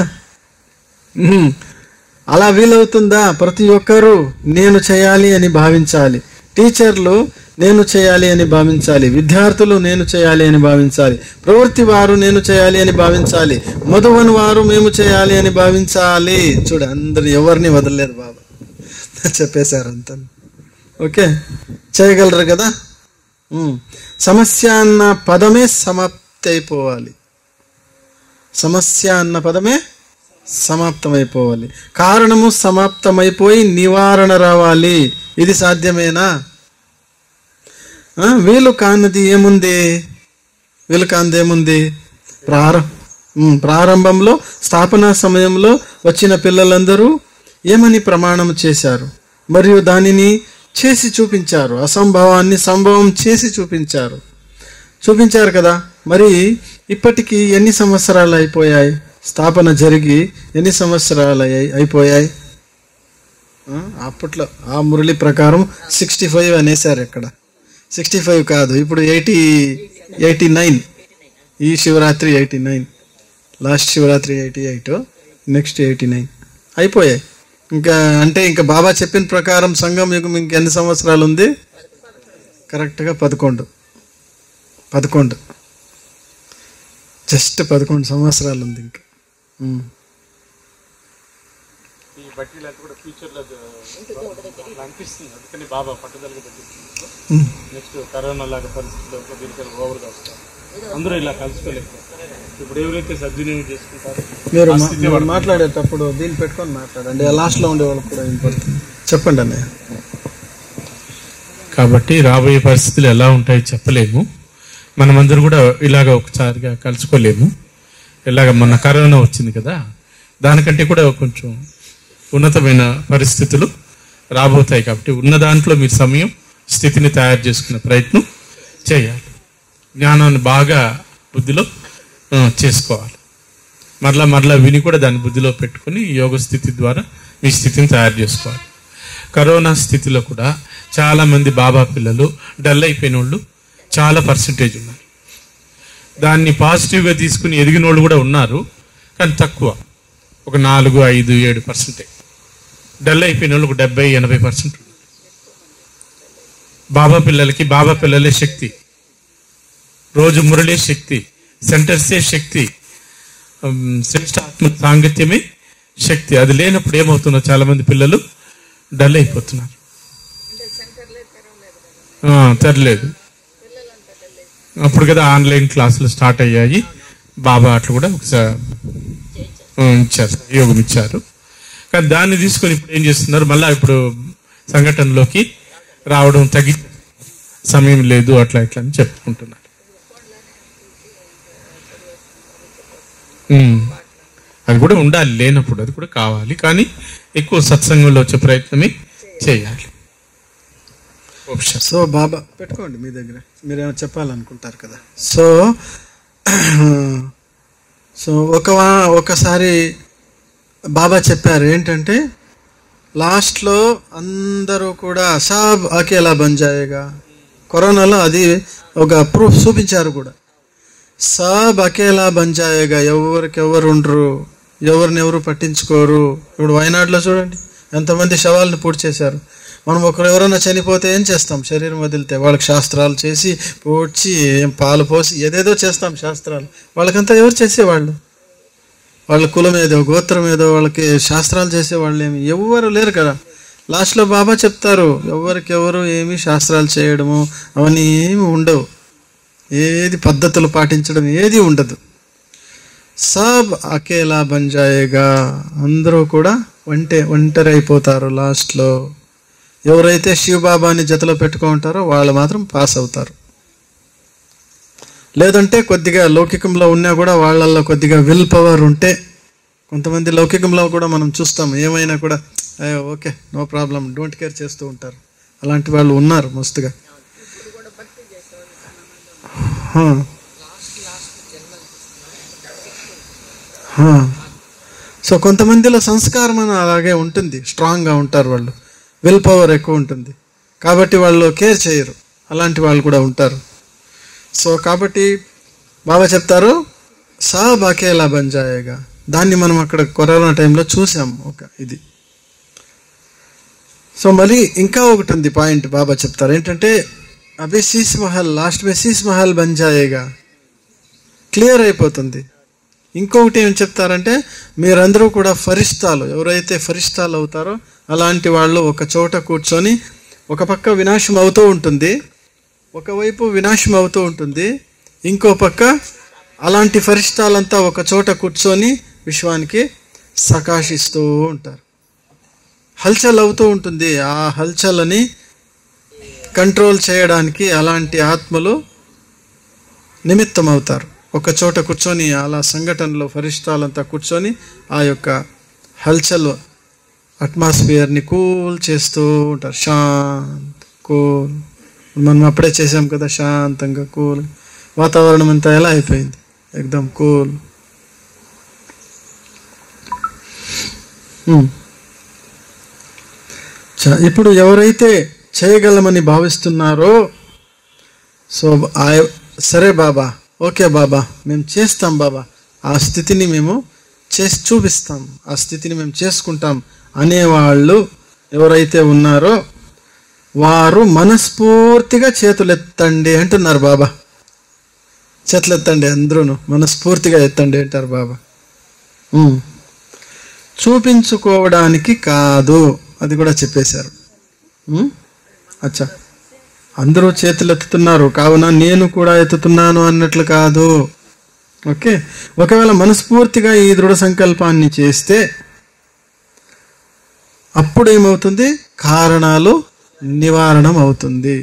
అలా వీలవుతుందా? ప్రతి ఒక్కరూ నేను చేయాలి అని భావించాలి. టీచర్లు నేను చేయాలి అని భావించాలి, విద్యార్థులు నేను చేయాలి అని భావించాలి, ప్రవృత్తి వారు నేను చేయాలి అని భావించాలి, మధువన్ వారు మేము చేయాలి అని భావించాలి. చూడ, అందరు ఎవరిని వదలలేదు బాబా, చెప్పేశారు అంత. ఓకే, చేయగలరు కదా. సమస్య అన్న పదమే సమాప్తి అయిపోవాలి. సమస్య అన్న పదమే సమాప్తమైపోవాలి. కారణము సమాప్తమైపోయి నివారణ రావాలి. ఇది సాధ్యమేనా? వీలు కానిది ఏముంది? వీలు కానిది ఏముంది? ప్రారంభంలో స్థాపనా సమయంలో వచ్చిన పిల్లలందరూ ఏమని ప్రమాణం చేశారు మరియు దానిని చేసి చూపించారు. అసంభవాన్ని సంభవం చేసి చూపించారు కదా. మరి ఇప్పటికీ ఎన్ని సంవత్సరాలు అయిపోయాయి? స్థాపన జరిగి ఎన్ని సంవత్సరాలు అయిపోయాయి? అప్పట్లో ఆ మురళి ప్రకారం 65 అనేసారు. ఇక్కడ 65 కాదు, ఇప్పుడు 89. ఈ శివరాత్రి 89, లాస్ట్ శివరాత్రి 88, నెక్స్ట్ 89 అయిపోయాయి. ఇంకా అంటే ఇంకా బాబా చెప్పిన ప్రకారం సంఘం యుగం ఇంకెన్ని సంవత్సరాలు ఉంది? కరెక్ట్గా 11 జస్ట్ 11 సంవత్సరాలు ఉంది ఇంకా. ఈ బట్టీలు కూడా ఫ్యూచర్లో అనిపిస్తుంది. అందుకని బాబా పట్టుదలగా పెట్టిస్తున్నారు. నెక్స్ట్ కరోనా లాగా పరిస్థితుల్లో దీనికి ఓవర్గా వస్తారు. అందరూ ఇలా కలుసుకోలేదు. ఇప్పుడు ఎవరైతే సద్వినియోగం చేసుకుంటారో మీరు మాట్లాడేటప్పుడు దీన్ని పెట్టుకొని మాట్లాడండి. లాస్ట్లో ఉండే వాళ్ళకి కూడా ఇంపార్టెంట్. చెప్పండి అన్నయ్య. కాబట్టి రాబోయే పరిస్థితులు ఎలా ఉంటాయో చెప్పలేము. మనమందరూ కూడా ఇలాగ ఒకసారిగా కలుసుకోలేము. ఇలాగ మొన్న కరోనా వచ్చింది కదా, దానికంటే కూడా కొంచెం ఉన్నతమైన పరిస్థితులు రాబోతాయి. కాబట్టి ఉన్న దాంట్లో మీరు సమయం స్థితిని తయారు చేసుకునే ప్రయత్నం చేయాలి. జ్ఞానాన్ని బాగా బుద్ధిలో చేసుకోవాలి. మరలా విని కూడా దాన్ని బుద్ధిలో పెట్టుకుని యోగ స్థితి ద్వారా మీ స్థితిని తయారు చేసుకోవాలి. కరోనా స్థితిలో కూడా చాలామంది బాబా పిల్లలు డల్ అయిపోయిన వాళ్ళు చాలా పర్సంటేజ్ ఉన్నారు. దాన్ని పాజిటివ్గా తీసుకుని ఎదిగిన వాళ్ళు కూడా ఉన్నారు, కానీ తక్కువ. ఒక 4, 5, 7%. డల్ అయిపోయిన వాళ్ళు 70-80% ఉన్నారు. బాబా పిల్లలే శక్తి, రోజు మురళే శక్తి, సెంటర్సే శక్తి, శ్రేష్ఠ ఆత్మ సాంగత్యమే శక్తి. అది లేనప్పుడు ఏమవుతుందో చాలా మంది పిల్లలు డల్ అయిపోతున్నారు. తెరలేదు అప్పుడు కదా ఆన్లైన్ క్లాసులు స్టార్ట్ అయ్యాయి. బాబా అట్లు కూడా ఒకసారి ఇచ్చారు, యోగం ఇచ్చారు. కానీ దాన్ని తీసుకొని ఇప్పుడు ఏం చేస్తున్నారు, మళ్ళీ ఇప్పుడు సంఘటనలోకి రావడం తగ్గి సమయం లేదు అట్లా ఇట్లా అని చెప్పుకుంటున్నారు. అది కూడా ఉండాలి, లేనప్పుడు అది కూడా కావాలి. కానీ ఎక్కువ సత్సంగంలో వచ్చే ప్రయత్నమే చేయాలి. సో బాబా పెట్టుకోండి మీ దగ్గర, మీరేమో చెప్పాలనుకుంటారు కదా. సో ఒకసారి బాబా చెప్పారు ఏంటంటే, లాస్ట్లో అందరూ కూడా సబ్ అకేలా బన్ జాయేగా. కరోనాలో అది ఒక ప్రూఫ్ చూపించారు కూడా. సబ్ అకేలా బన్ జాయేగా, ఎవరికెవరు ఉండరు, ఎవరినెవరు పట్టించుకోరు. ఇప్పుడు వయనాడులో చూడండి ఎంతమంది శవాలను పూడ్చి చేశారు. మనం ఒకరు ఎవరైనా చనిపోతే ఏం చేస్తాం, శరీరం వదిలితే వాళ్ళకి శాస్త్రాలు చేసి పూడ్చి పాలు పోసి ఏదేదో చేస్తాం శాస్త్రాలు. వాళ్ళకంతా ఎవరు చేసేవాళ్ళు? వాళ్ళ కులం ఏదో గోత్రం ఏదో వాళ్ళకి శాస్త్రాలు చేసేవాళ్ళు ఎవరు లేరు కదా. లాస్ట్లో బాబా చెప్తారు, ఎవరికెవరు ఏమి శాస్త్రాలు చేయడము అవన్నీ ఏమి ఉండవు, ఏది పద్ధతులు పాటించడం ఏది ఉండదు. సబ్ అకేలా బన్ జాయేగా, అందరూ కూడా ఒంటరి అయిపోతారు లాస్ట్లో. ఎవరైతే శివబాబాని జతలో పెట్టుకుంటారో వాళ్ళు మాత్రం పాస్ అవుతారు. లేదంటే కొద్దిగా లౌకికంలో ఉన్నా కూడా వాళ్ళల్లో కొద్దిగా విల్ పవర్ ఉంటే, కొంతమంది లౌకికంలో కూడా మనం చూస్తాం ఏమైనా కూడా okay no problem don't care చేస్తూ ఉంటారు. అలాంటి వాళ్ళు ఉన్నారు మస్తుగా. సో కొంతమందిలో సంస్కారం అని అలాగే ఉంటుంది, స్ట్రాంగ్గా ఉంటారు వాళ్ళు, విల్ పవర్ ఎక్కువ ఉంటుంది కాబట్టి వాళ్ళు కేర్ చేయరు. అలాంటి వాళ్ళు కూడా ఉంటారు. సో కాబట్టి బాబా చెప్తారు సబ్ అకేలా బన్ జాయేగా. దాన్ని మనం అక్కడ కరోనా టైంలో చూసాం ఒక ఇది. సో మళ్ళీ ఇంకా ఒకటి ఉంది పాయింట్ బాబా చెప్తారు ఏంటంటే, అభి శీస్ మహల్ లాస్ట్ మే శీస్ మహల్ బన్ జాయేగా, క్లియర్ అయిపోతుంది. ఇంకొకటి ఏం చెప్తారంటే, మీరందరూ కూడా ఫరిష్తాలు, ఎవరైతే ఫరిష్తాలు అవుతారో అలాంటి వాళ్ళు ఒక చోట కూర్చొని, ఒక పక్క వినాశం అవుతూ ఉంటుంది, ఒకవైపు వినాశం అవుతూ ఉంటుంది, ఇంకో పక్క అలాంటి ఫరిష్తాలంతా ఒక చోట కూర్చొని విశ్వానికి సకాశిస్తూ ఉంటారు. హల్చల్ అవుతూ ఉంటుంది. ఆ హల్చల్ని కంట్రోల్ చేయడానికి అలాంటి ఆత్మలు నిమిత్తం అవుతారు. ఒక చోట కూర్చొని అలా సంఘటనలో ఫరిష్టాలంతా కూర్చొని ఆ యొక్క హల్చల్ అట్మాస్ఫియర్ని కూల్ చేస్తూ ఉంటారు. కూల్, మనం అప్పుడే చేసాం కదా, శాంతంగా కూల్ వాతావరణం అంతా ఎలా అయిపోయింది, ఎక్దమ్ కూల్. ఇప్పుడు ఎవరైతే చేయగలమని భావిస్తున్నారో, సో సరే బాబా, ఓకే బాబా, మేము చేస్తాం బాబా, ఆ స్థితిని మేము చేసి చూపిస్తాం, ఆ స్థితిని మేము చేసుకుంటాం అనేవాళ్ళు ఎవరైతే ఉన్నారో వారు మనస్ఫూర్తిగా చేతులెత్తండి అంటున్నారు బాబా. చేతులెత్తండి, అందరూ మనస్ఫూర్తిగా ఎత్తండి అంటారు బాబా. చూపించుకోవడానికి కాదు, అది కూడా చెప్పేశారు. అచ్చా, అందరూ చేతులు ఎత్తుతున్నారు కావున నేను కూడా ఎత్తుతున్నాను అన్నట్లు కాదు. ఓకే, ఒకవేళ మనస్ఫూర్తిగా ఈ దృఢ సంకల్పాన్ని చేస్తే అప్పుడు ఏమవుతుంది? కారణాలు నివారణం అవుతుంది.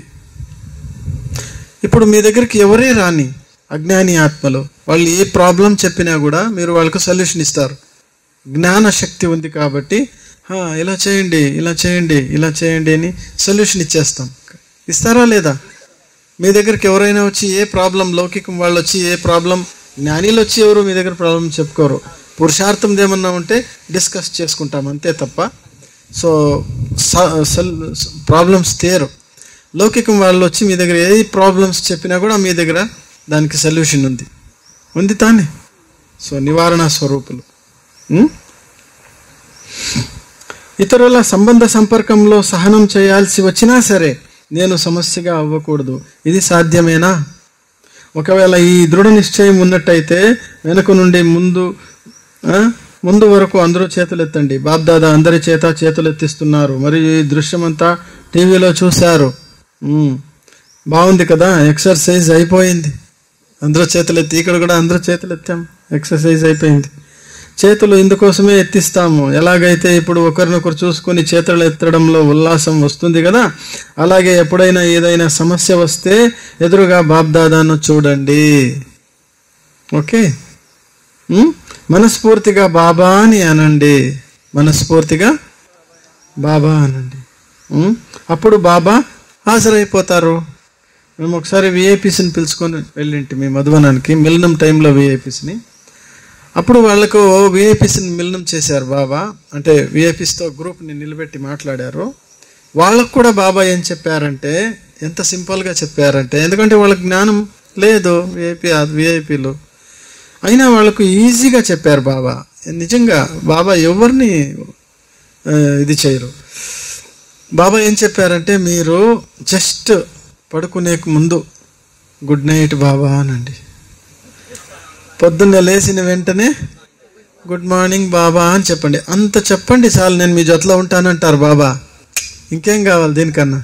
ఇప్పుడు మీ దగ్గరికి ఎవరే రాని అజ్ఞాని ఆత్మలు, వాళ్ళు ఏ ప్రాబ్లం చెప్పినా కూడా మీరు వాళ్ళకు సొల్యూషన్ ఇస్తారు. జ్ఞాన శక్తి ఉంది కాబట్టి ఇలా చేయండి, ఇలా చేయండి, ఇలా చేయండి అని సొల్యూషన్ ఇచ్చేస్తాం. ఇస్తారా లేదా? మీ దగ్గరికి ఎవరైనా వచ్చి ఏ ప్రాబ్లం, లౌకికం వాళ్ళు వచ్చి ఏ ప్రాబ్లం, జ్ఞానీలు వచ్చి ఎవరు మీ దగ్గర ప్రాబ్లం చెప్పుకోరు. పురుషార్థం ఏమన్నా ఉంటే డిస్కస్ చేసుకుంటాం అంతే తప్ప సో ప్రాబ్లమ్స్ తేరు. లౌకికం వాళ్ళు వచ్చి మీ దగ్గర ఏ ప్రాబ్లమ్స్ చెప్పినా కూడా మీ దగ్గర దానికి సొల్యూషన్ ఉంది తానే. సో నివారణ స్వరూపులు. ఇతరుల సంబంధ సంపర్కంలో సహనం చేయాల్సి వచ్చినా సరే నేను సమస్యగా అవ్వకూడదు. ఇది సాధ్యమేనా? ఒకవేళ ఈ దృఢ నిశ్చయం ఉన్నట్టయితే వెనుక నుండి ముందు వరకు అందరూ చేతులు ఎత్తండి. బాబ్దాదా అందరి చేత చేతులు ఎత్తిస్తున్నారు. మరియు ఈ దృశ్యమంతా టీవీలో చూశారు. బాగుంది కదా, ఎక్సర్సైజ్ అయిపోయింది. అందరూ చేతులు ఎత్తి, ఇక్కడ కూడా అందరూ చేతులు ఎత్తాం, ఎక్సర్సైజ్ అయిపోయింది. చేతులు ఇందుకోసమే ఎత్తిస్తాము. ఎలాగైతే ఇప్పుడు ఒకరినొకరు చూసుకొని చేతులు ఎత్తడంలో ఉల్లాసం వస్తుంది కదా, అలాగే ఎప్పుడైనా ఏదైనా సమస్య వస్తే ఎదురుగా బాబ్దాదాను చూడండి. ఓకే, మనస్ఫూర్తిగా బాబా అని అనండి, మనస్ఫూర్తిగా బాబా అనండి. అప్పుడు బాబా హాజరైపోతారు. మేము ఒకసారి విఐపీస్ని పిలుచుకొని వెళ్ళింటి మీ మధువనానికి, మిలనం టైంలో విఐపీస్ని. అప్పుడు వాళ్ళకు విఐపీస్ని మిలనం చేశారు బాబా, అంటే విఐపీస్తో గ్రూప్ని నిలబెట్టి మాట్లాడారు. వాళ్ళకు కూడా బాబా ఏం చెప్పారంటే, ఎంత సింపుల్గా చెప్పారంటే, ఎందుకంటే వాళ్ళకి జ్ఞానం లేదు, విఐపీలు అయినా వాళ్ళకు ఈజీగా చెప్పారు బాబా. నిజంగా బాబా ఎవరిని ఇది చేయరు. బాబా ఏం చెప్పారంటే, మీరు జస్ట్ పడుకునే ముందు గుడ్ నైట్ బాబా అనండి. పొద్దున్నే లేచిన వెంటనే గుడ్ మార్నింగ్ బాబా అని చెప్పండి. అంత చెప్పండి చాలు, నేను మీ జొత్తలో ఉంటానంటారు బాబా. ఇంకేం కావాలి దీనికన్నా?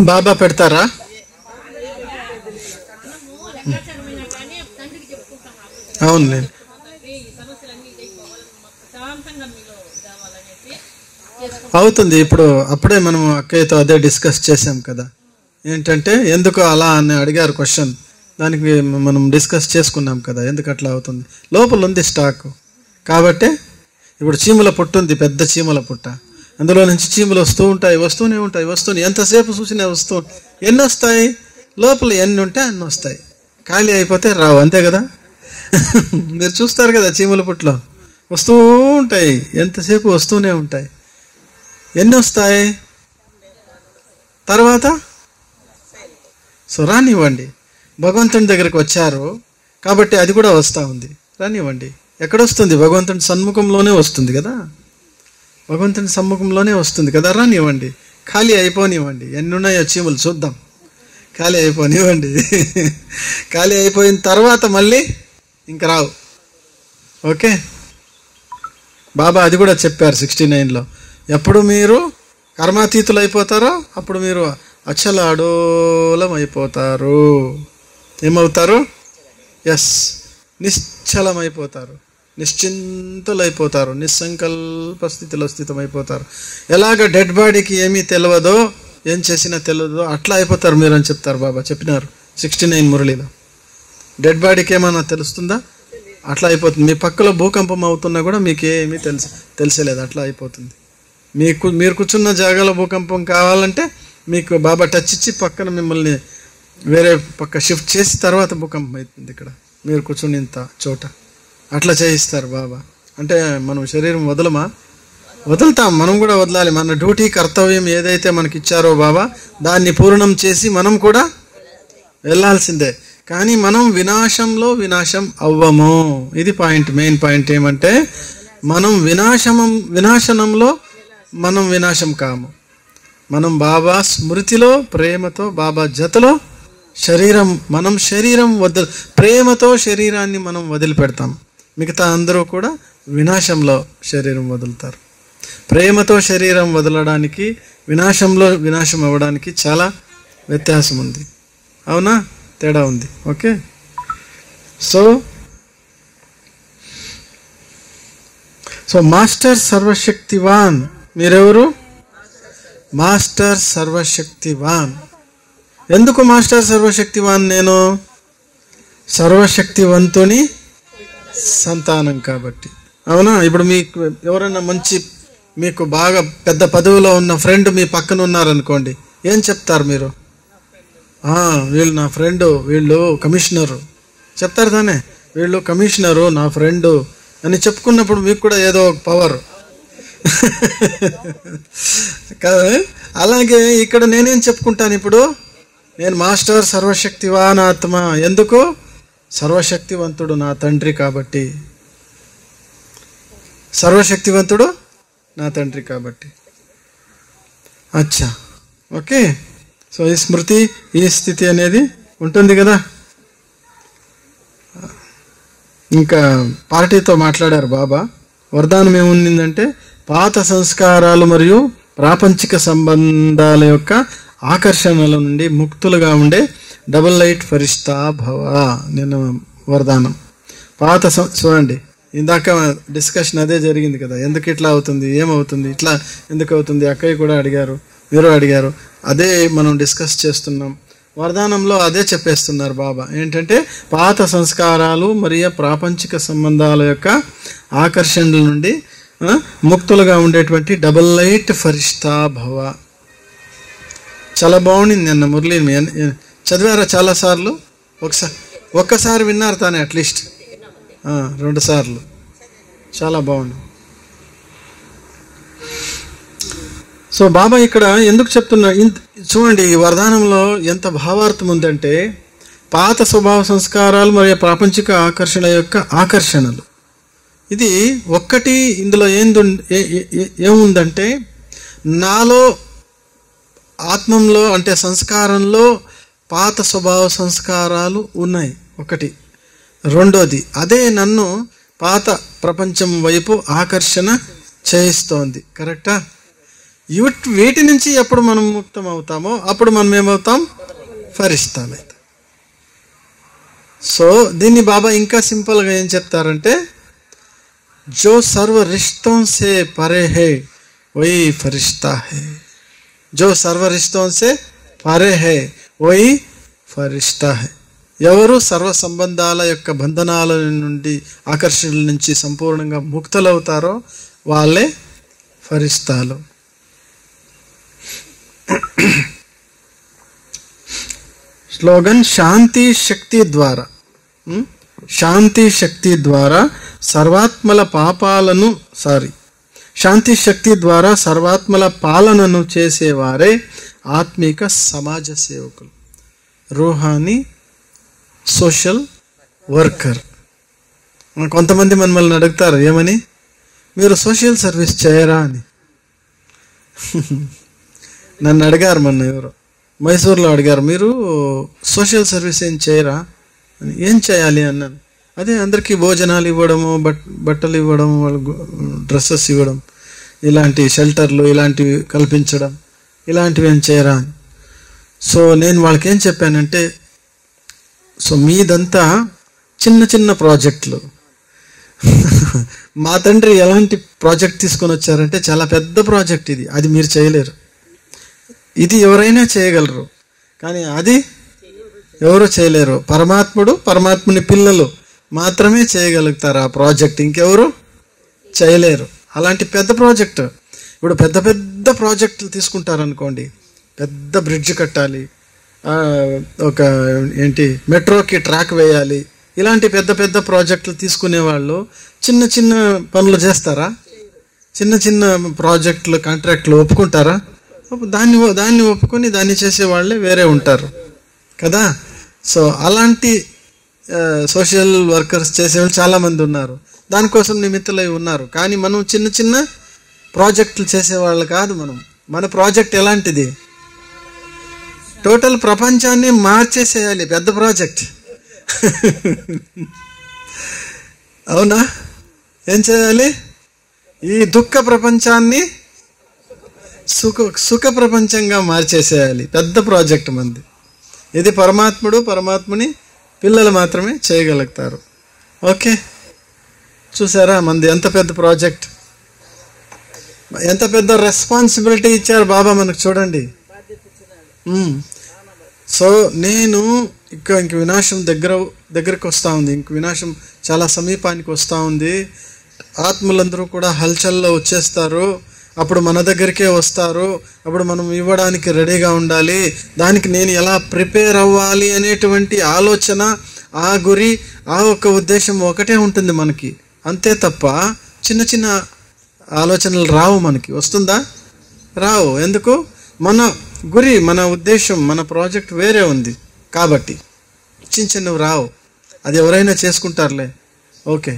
బాబా పెడతారా? అవును, అవుతుంది. ఇప్పుడు అప్పుడే మనం అక్కయ్యతో అదే డిస్కస్ చేసాం కదా, ఏంటంటే ఎందుకు అలా అని అడిగారు క్వశ్చన్. దానికి మనం డిస్కస్ చేసుకున్నాం కదా, ఎందుకు అట్లా అవుతుంది. లోపల ఉంది స్టాక్ కాబట్టి. ఇప్పుడు చీమల పుట్టు ఉంది, పెద్ద చీమల పుట్ట, అందులో నుంచి చీమలు వస్తూనే ఉంటాయి. ఎంతసేపు చూసినా ఎన్ని వస్తాయి? లోపల ఎన్ని ఉంటే అన్ని వస్తాయి, ఖాళీ అయిపోతే రావు, అంతే కదా. మీరు చూస్తారు కదా చీమల పుట్టలో వస్తూ ఉంటాయి, ఎంతసేపు వస్తూనే ఉంటాయి. ఎన్ని వస్తాయి తర్వాత? సో రానివ్వండి, భగవంతుని దగ్గరికి వచ్చారు కాబట్టి అది కూడా వస్తూ ఉంది, రానివ్వండి. ఎక్కడొస్తుంది? భగవంతుని సన్ముఖంలోనే వస్తుంది కదా, భగవంతుని సమ్ముఖంలోనే వస్తుంది కదా, రానివ్వండి. ఖాళీ అయిపోనివ్వండి, ఎన్ని ఉన్నాయో చీమలు చూద్దాం. ఖాళీ అయిపోనివ్వండి. ఖాళీ అయిపోయిన తర్వాత మళ్ళీ ఇంక రావు. ఓకే, బాబా అది కూడా చెప్పారు 69లో. ఎప్పుడు మీరు కర్మాతీతులు అయిపోతారో అప్పుడు మీరు అచలాడోలం అయిపోతారు. ఏమవుతారు? ఎస్, నిశ్చలం అయిపోతారు, నిశ్చింతులైపోతారు, నిస్సంకల్ప స్థితిలో స్థితమైపోతారు. ఎలాగ డెడ్ బాడీకి ఏమీ తెలియదో, ఏం చేసినా తెలియదో అట్లా అయిపోతారు మీరు అని చెప్తారు బాబా, చెప్పినారు 69 మురళిలో. డెడ్ బాడీకి ఏమన్నా తెలుస్తుందా? అట్లా అయిపోతుంది. మీ పక్కలో భూకంపం అవుతున్నా కూడా మీకు ఏమీ తెలిసేలేదు, అట్లా అయిపోతుంది. మీరు కూర్చున్న జాగాలో భూకంపం కావాలంటే మీకు బాబా టచ్ ఇచ్చి పక్కన మిమ్మల్ని వేరే పక్క షిఫ్ట్ చేసి తర్వాత భూకంపం అవుతుంది ఇక్కడ మీరు కూర్చుని ఇంత చోట. అట్లా చేయిస్తారు బాబా. అంటే మనం శరీరం వదులుతాం, మనం కూడా వదలాలి. మన డ్యూటీ కర్తవ్యం ఏదైతే మనకి ఇచ్చారో బాబా దాన్ని పూర్ణం చేసి మనం కూడా వెళ్ళాల్సిందే. కానీ మనం వినాశం అవ్వము. ఇది పాయింట్, మెయిన్ పాయింట్ ఏమంటే మనం వినాశనంలో మనం వినాశం కాము. మనం బాబా స్మృతిలో ప్రేమతో బాబా జతలో శరీరం ప్రేమతో శరీరాన్ని మనం వదిలిపెడతాం. మిగతా అందరూ కూడా వినాశంలో శరీరం వదులుతారు. ప్రేమతో శరీరం వదలడానికి వినాశంలో వినాశం అవ్వడానికి చాలా వ్యత్యాసం ఉంది. అవునా? తేడా ఉంది. ఓకే. సో మాస్టర్ సర్వశక్తివాన్. మీరెవరు? మాస్టర్ సర్వశక్తివాన్. ఎందుకు మాస్టర్ సర్వశక్తివాన్? నేను సర్వశక్తివంతుని సంతానం కాబట్టి. అవునా? ఇప్పుడు మీకు ఎవరైనా మీకు బాగా పెద్ద పదవిలో ఉన్న ఫ్రెండ్ మీ పక్కన ఉన్నారనుకోండి, ఏం చెప్తారు మీరు? వీళ్ళు నా ఫ్రెండు, వీళ్ళు కమిషనరు చెప్తారు తానే. వీళ్ళు కమిషనరు, నా ఫ్రెండు అని చెప్పుకున్నప్పుడు మీకు కూడా ఏదో ఒక పవర్ కదా. అలాగే ఇక్కడ నేనేం చెప్పుకుంటాను ఇప్పుడు? నేను మాస్టర్ సర్వశక్తివాన్ ఆత్మ. ఎందుకు? సర్వశక్తివంతుడు నా తండ్రి కాబట్టి. సర్వశక్తివంతుడు నా తండ్రి కాబట్టి. అచ్చా, ఓకే. సో ఈ స్మృతి, ఈ స్థితి అనేది ఉంటుంది కదా. ఇంకా పార్టీతో మాట్లాడారు బాబా. వరదానం ఏముందంటే పాత సంస్కారాలు మరియు ప్రాపంచిక సంబంధాల యొక్క ఆకర్షణల నుండి ముక్తులుగా ఉండే డబుల్ లైట్ ఫరిష్తా భవ. నేను వరదానం చూడండి, ఇందాక డిస్కషన్ అదే జరిగింది కదా. ఎందుకు ఇట్లా అవుతుంది, ఏమవుతుంది, ఇట్లా ఎందుకు అవుతుంది? అక్కయ్య కూడా అడిగారు, మీరు అడిగారు. అదే మనం డిస్కస్ చేస్తున్నాం. వరదానంలో అదే చెప్పేస్తున్నారు బాబా. ఏంటంటే పాత సంస్కారాలు మరియు ప్రాపంచిక సంబంధాల యొక్క ఆకర్షణల నుండి ముక్తులుగా ఉండేటువంటి డబుల్ లైట్ ఫరిష్తా భవ. చాలా బాగుంది. నిన్న మురళి చదివారా చాలాసార్లు? ఒక్కసారి విన్నారు తానే, అట్లీస్ట్ 2 సార్లు. చాలా బాగుంది. సో బాబా ఇక్కడ ఎందుకు చెప్తున్నా చూడండి. ఈ వరదానంలో ఎంత భావార్థం ఉందంటే పాత స్వభావ సంస్కారాలు మరియు ప్రాపంచిక ఆకర్షణ యొక్క ఆకర్షణలు. ఇది ఒక్కటి. ఇందులో ఏముందంటే నాలో ఆత్మంలో అంటే సంస్కారంలో పాత స్వభావ సంస్కారాలు ఉన్నాయి ఒకటి. రెండోది అదే నన్ను పాత ప్రపంచం వైపు ఆకర్షణ చేయిస్తోంది. కరెక్టా? వీటి నుంచి ఎప్పుడు మనం ముక్తం అవుతామో అప్పుడు మనం ఏమవుతాం? ఫరిష్తాలవుతాం. సో దీన్ని బాబా ఇంకా సింపుల్గా ఏం చెప్తారంటే जो सर्व रिश्तों से परे है वही फरिश्ता है. जो सर्व रिश्तों से परे है वही फरिश्ता है. ఎవరు సర్వ సంబంధాల యొక్క బంధనాల నుండి ఆకర్షణల నుంచి సంపూర్ణంగా ముక్తులవుతారో వాళ్ళే ఫరిస్తాలు. స్లోగన్ శాంతి శక్తి ద్వారా. శాంతి శక్తి ద్వారా సర్వాత్మల పాపాలను శాంతి శక్తి ద్వారా సర్వాత్మల పాలనను చేసేవారే ఆత్మిక సమాజ సేవకులు, రూహానీ సోషల్ వర్కర్. కొంతమంది మనల్ని అడుగుతారు, ఏమని? మీరు సోషల్ సర్వీస్ చేయరా అని. నన్ను అడిగారు మొన్న ఎవరో మైసూర్లో అడిగారు, మీరు సోషల్ సర్వీస్ ఏం చేయరా అని. ఏం చేయాలి అన్నాను. అదే అందరికీ భోజనాలు ఇవ్వడము, బట్టలు ఇవ్వడం, వాళ్ళకు డ్రెస్సెస్ ఇవ్వడం, ఇలాంటి షెల్టర్లు ఇలాంటివి కల్పించడం, ఇలాంటివి ఏం చేయరా అని. సో నేను వాళ్ళకి ఏం చెప్పానంటే, సో మీదంతా చిన్న చిన్న ప్రాజెక్టులు. మా తండ్రి ఎలాంటి ప్రాజెక్ట్ తీసుకొని వచ్చారంటే చాలా పెద్ద ప్రాజెక్ట్ ఇది. అది మీరు చేయలేరు. ఇది ఎవరైనా చేయగలరు, కానీ అది ఎవరు చేయలేరు. పరమాత్ముడు, పరమాత్ముని పిల్లలు మాత్రమే చేయగలుగుతారు ఆ ప్రాజెక్ట్, ఇంకెవరు చేయలేరు. అలాంటి పెద్ద ప్రాజెక్ట్. ఇప్పుడు పెద్ద పెద్ద ప్రాజెక్టులు తీసుకుంటారనుకోండి, పెద్ద బ్రిడ్జ్ కట్టాలి, ఒక మెట్రోకి ట్రాక్ వేయాలి, ఇలాంటి పెద్ద పెద్ద ప్రాజెక్టులు తీసుకునే వాళ్ళు చిన్న చిన్న పనులు చేస్తారా? చిన్న చిన్న ప్రాజెక్టులు, కాంట్రాక్టులు ఒప్పుకుంటారా? దాన్ని ఒప్పుకొని దాన్ని చేసే వాళ్ళే వేరే ఉంటారు కదా. సో అలాంటి సోషల్ వర్కర్స్ చేసేవాళ్ళు చాలామంది ఉన్నారు, దానికోసం నిమిత్తులై ఉన్నారు. కానీ మనం చిన్న చిన్న ప్రాజెక్టులు చేసేవాళ్ళు కాదు. మన ప్రాజెక్ట్ ఎలాంటిది? టోటల్ ప్రపంచాన్ని మార్చేసేయాలి, పెద్ద ప్రాజెక్ట్. అవునా? ఏం చేయాలి? ఈ దుఃఖ ప్రపంచాన్ని సుఖ ప్రపంచంగా మార్చేసేయాలి. పెద్ద ప్రాజెక్ట్ మంది. ఇది పరమాత్ముడు, పరమాత్ముని పిల్లలు మాత్రమే చేయగలుగుతారు. ఓకే, చూసారా మనది ఎంత పెద్ద ప్రాజెక్ట్, ఎంత పెద్ద రెస్పాన్సిబిలిటీ ఇచ్చారు బాబా మనకు. చూడండి. సో నేను ఇంక వినాశం దగ్గరకు వస్తూ ఉంది. ఇంక వినాశం చాలా సమీపానికి వస్తూ ఉంది. ఆత్మలందరూ కూడా హల్చల్లో వచ్చేస్తారు. అప్పుడు మన దగ్గరికే వస్తారు. అప్పుడు మనం ఇవ్వడానికి రెడీగా ఉండాలి. దానికి నేను ఎలా ప్రిపేర్ అవ్వాలి అనేటువంటి ఆలోచన, ఆ గురి, ఆ ఒక్క ఉద్దేశం ఒకటే ఉంటుంది మనకి. అంతే తప్ప చిన్న చిన్న ఆలోచనలు రావు మనకి. వస్తుందా? రావు. ఎందుకు? మన గురి, మన ఉద్దేశం, మన ప్రాజెక్ట్ వేరే ఉంది కాబట్టి చిన్న చిన్నవి రావు. అది ఎవరైనా చేసుకుంటారులే. ఓకే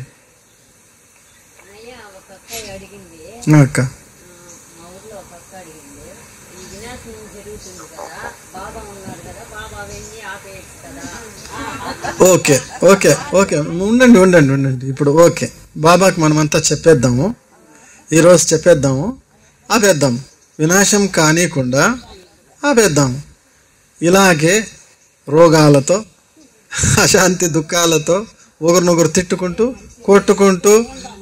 అక్క. ఓకే ఓకే ఓకే ఉండండి. ఇప్పుడు ఓకే, బాబాకి మనమంతా చెప్పేద్దాము, ఈరోజు చెప్పేద్దాము, ఆపేద్దాం. వినాశం కానికుండా ఆపేద్దాము. ఇలాగే రోగాలతో, అశాంతి దుఃఖాలతో, ఒకరినొకరు తిట్టుకుంటూ, కొట్టుకుంటూ,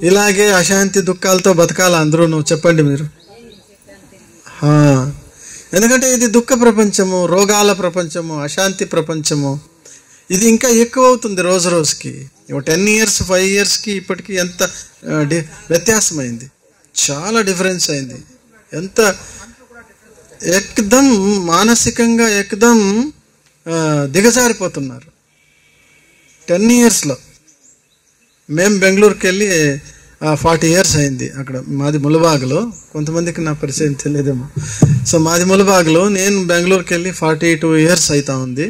ఇలాగే అశాంతి దుఃఖాలతో బతకాలా అందరూ? నువ్వు చెప్పండి మీరు. ఎందుకంటే ఇది దుఃఖ ప్రపంచము, రోగాల ప్రపంచము, అశాంతి ప్రపంచము. ఇది ఇంకా ఎక్కువ అవుతుంది రోజు రోజుకి. 10 years 5 yearsకి ఇప్పటికీ ఎంత వ్యత్యాసమైంది, చాలా డిఫరెన్స్ అయింది. ఎంత ఎక్దం మానసికంగా ఎక్దం దిగజారిపోతున్నారు 10 yearsలో. మేము బెంగళూరుకి వెళ్ళి 40 years అయింది. అక్కడ మాది ములబాగులో, కొంతమందికి నా పరిచయం తెలియదేమో. సో మాది ములబాగులో, నేను బెంగళూరుకి వెళ్ళి 42 years అవుతా ఉంది.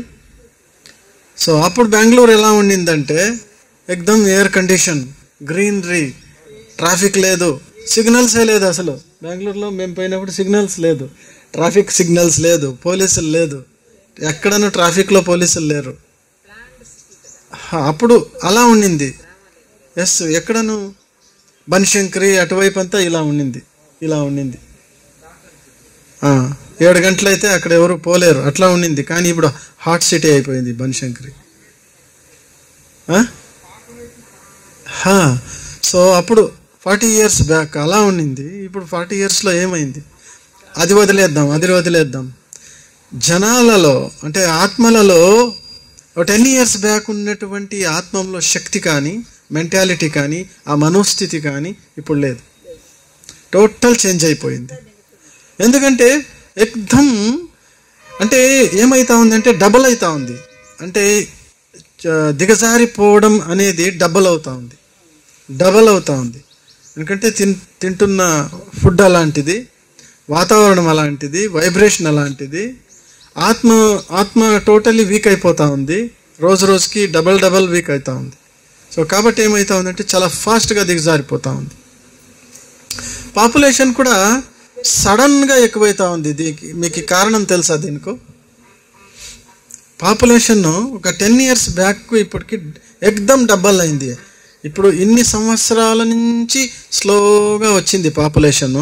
సో అప్పుడు బెంగళూరు ఎలా ఉండిందంటే ఎక్దమ్ ఎయిర్ కండిషన్, గ్రీనరీ, ట్రాఫిక్ లేదు, సిగ్నల్సే లేదు అసలు. బెంగళూరులో మేము పోయినప్పుడు సిగ్నల్స్ లేదు, ట్రాఫిక్ సిగ్నల్స్ లేదు, పోలీసులు లేదు, ఎక్కడనూ ట్రాఫిక్లో పోలీసులు లేరు. అప్పుడు అలా ఉండింది. ఎస్, ఎక్కడను బన్శంకరి అటువైపు అంతా ఇలా ఉండింది. 7 గంటలైతే అక్కడ ఎవరు పోలేరు, అట్లా ఉండింది. కానీ ఇప్పుడు హాట్ సిటీ అయిపోయింది బన్శంకరి. సో అప్పుడు 40 years బ్యాక్ అలా ఉండింది. ఇప్పుడు 40 yearsలో ఏమైంది? అది వదిలేద్దాం. జనాలలో, అంటే ఆత్మలలో 10 years బ్యాక్ ఉన్నటువంటి ఆత్మంలో శక్తి కానీ, మెంటాలిటీ కానీ, ఆ మనోస్థితి కానీ ఇప్పుడు లేదు. టోటల్ చేంజ్ అయిపోయింది. ఎందుకంటే ఎక్దమ్, అంటే ఏమవుతా ఉంది అంటే డబల్ అవుతా ఉంది. అంటే దిగజారిపోవడం అనేది డబల్ అవుతా ఉంది. ఎందుకంటే తింటున్న ఫుడ్ అలాంటిది, వాతావరణం అలాంటిది, వైబ్రేషన్ అలాంటిది. ఆత్మ టోటల్లీ వీక్ అయిపోతూ ఉంది. రోజు రోజుకి డబల్ వీక్ అవుతా ఉంది. సో కాబట్టి ఏమవుతా ఉందంటే చాలా ఫాస్ట్గా దిగజారిపోతూ ఉంది. పాపులేషన్ కూడా సడన్గా ఎక్కువైతా ఉంది. మీకు కారణం తెలుసా దీనికి? పాపులేషన్ ఒక 10 years బ్యాక్ ఇప్పటికి ఎక్దమ్ డబల్ అయింది. ఇప్పుడు ఇన్ని సంవత్సరాల నుంచి స్లోగా వచ్చింది పాపులేషన్.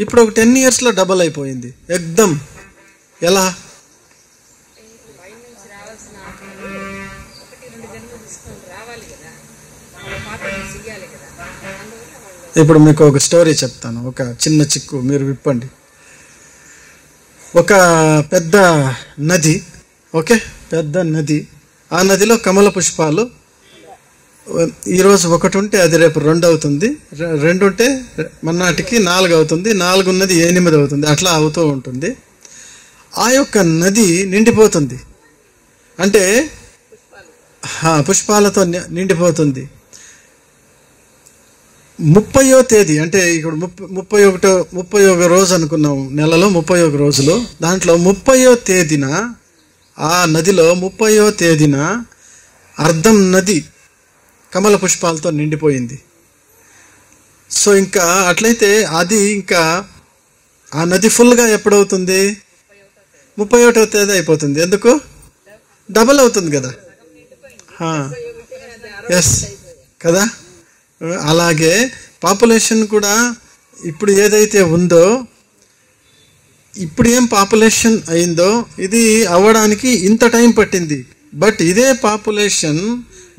ఇప్పుడు ఒక 10 yearsలో డబల్ అయిపోయింది ఎక్దమ్. ఎలా? ఇప్పుడు మీకు ఒక స్టోరీ చెప్తాను, ఒక చిన్న చిక్కు, మీరు విప్పండి. ఒక పెద్ద నది, ఓకే, పెద్ద నది. ఆ నదిలో కమల పుష్పాలు ఈరోజు ఒకటి ఉంటే అది రేపు 2 అవుతుంది, 2 ఉంటే మన్నాటికి 4 అవుతుంది, 4 ఉన్నది 8 అవుతుంది, అట్లా అవుతూ ఉంటుంది. ఆ యొక్క నది నిండిపోతుంది, అంటే పుష్పాలతో నిండిపోతుంది. 30వ తేదీ అంటే ఇక్కడ 31 రోజు అనుకున్నాం, నెలలో 31 రోజులు. దాంట్లో 30వ తేదీన ఆ నదిలో 30వ తేదీన అర్ధం నది కమల పుష్పాలతో నిండిపోయింది. సో ఇంకా అట్లయితే అది ఇంకా ఆ నది ఫుల్గా ఎప్పుడవుతుంది? 31వ తేదీ అయిపోతుంది. ఎందుకు? డబల్ అవుతుంది కదా. ఎస్ కదా. అలాగే పాపులేషన్ కూడా ఇప్పుడు ఏదైతే ఉందో, ఇప్పుడు ఏం పాపులేషన్ అయిందో ఇది అవ్వడానికి ఇంత టైం పట్టింది. బట్ ఇదే పాపులేషన్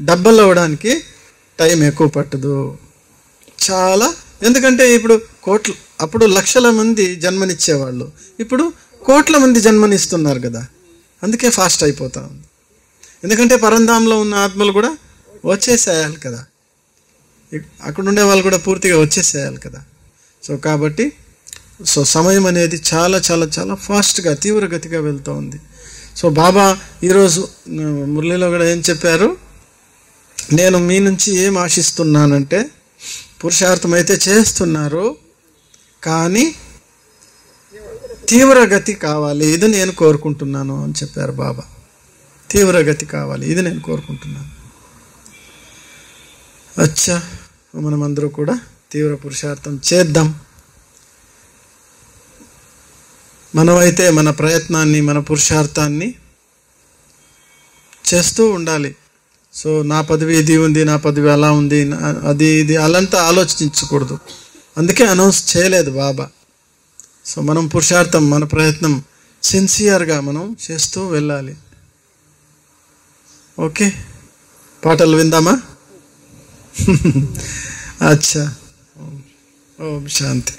డబల్ అవ్వడానికి టైం ఎక్కువ పట్టదు చాలా. ఎందుకంటే ఇప్పుడు అప్పుడు లక్షల మంది జన్మనిచ్చేవాళ్ళు, ఇప్పుడు కోట్ల మంది జన్మనిస్తున్నారు కదా. అందుకే ఫాస్ట్ అయిపోతా ఉంది. ఎందుకంటే పరంధాంలో ఉన్న ఆత్మలు కూడా వచ్చేసేయాలి కదా, అక్కడ ఉండే వాళ్ళు కూడా పూర్తిగా వచ్చేసేయాలి కదా. సో కాబట్టి సమయం అనేది చాలా చాలా చాలా ఫాస్ట్గా తీవ్రగతిగా వెళ్తూ ఉంది. సో బాబా ఈరోజు మురళిలో కూడా ఏం చెప్పారు? నేను మీ నుంచి ఏం ఆశిస్తున్నానంటే, పురుషార్థం అయితే చేస్తున్నారు కానీ తీవ్రగతి కావాలి, ఇది నేను కోరుకుంటున్నాను అని చెప్పారు బాబా. తీవ్రగతి కావాలి, ఇది నేను కోరుకుంటున్నాను. అచ్చా, మనమందరూ కూడా తీవ్ర పురుషార్థం చేద్దాం. మనమైతే మన ప్రయత్నాన్ని, మన పురుషార్థాన్ని చేస్తూ ఉండాలి. సో నా పదవి ఇది ఉంది, నా పదవి అలా ఉంది, అది ఇది అలాంతా ఆలోచించకూడదు. అందుకే అనౌన్స్ చేయలేదు బాబా. సో మనం పురుషార్థం, మన ప్రయత్నం సిన్సియర్గా మనం చేస్తూ వెళ్ళాలి. ఓకే, పాటలు విందామా? అచ్చా, ఓం శాంతి.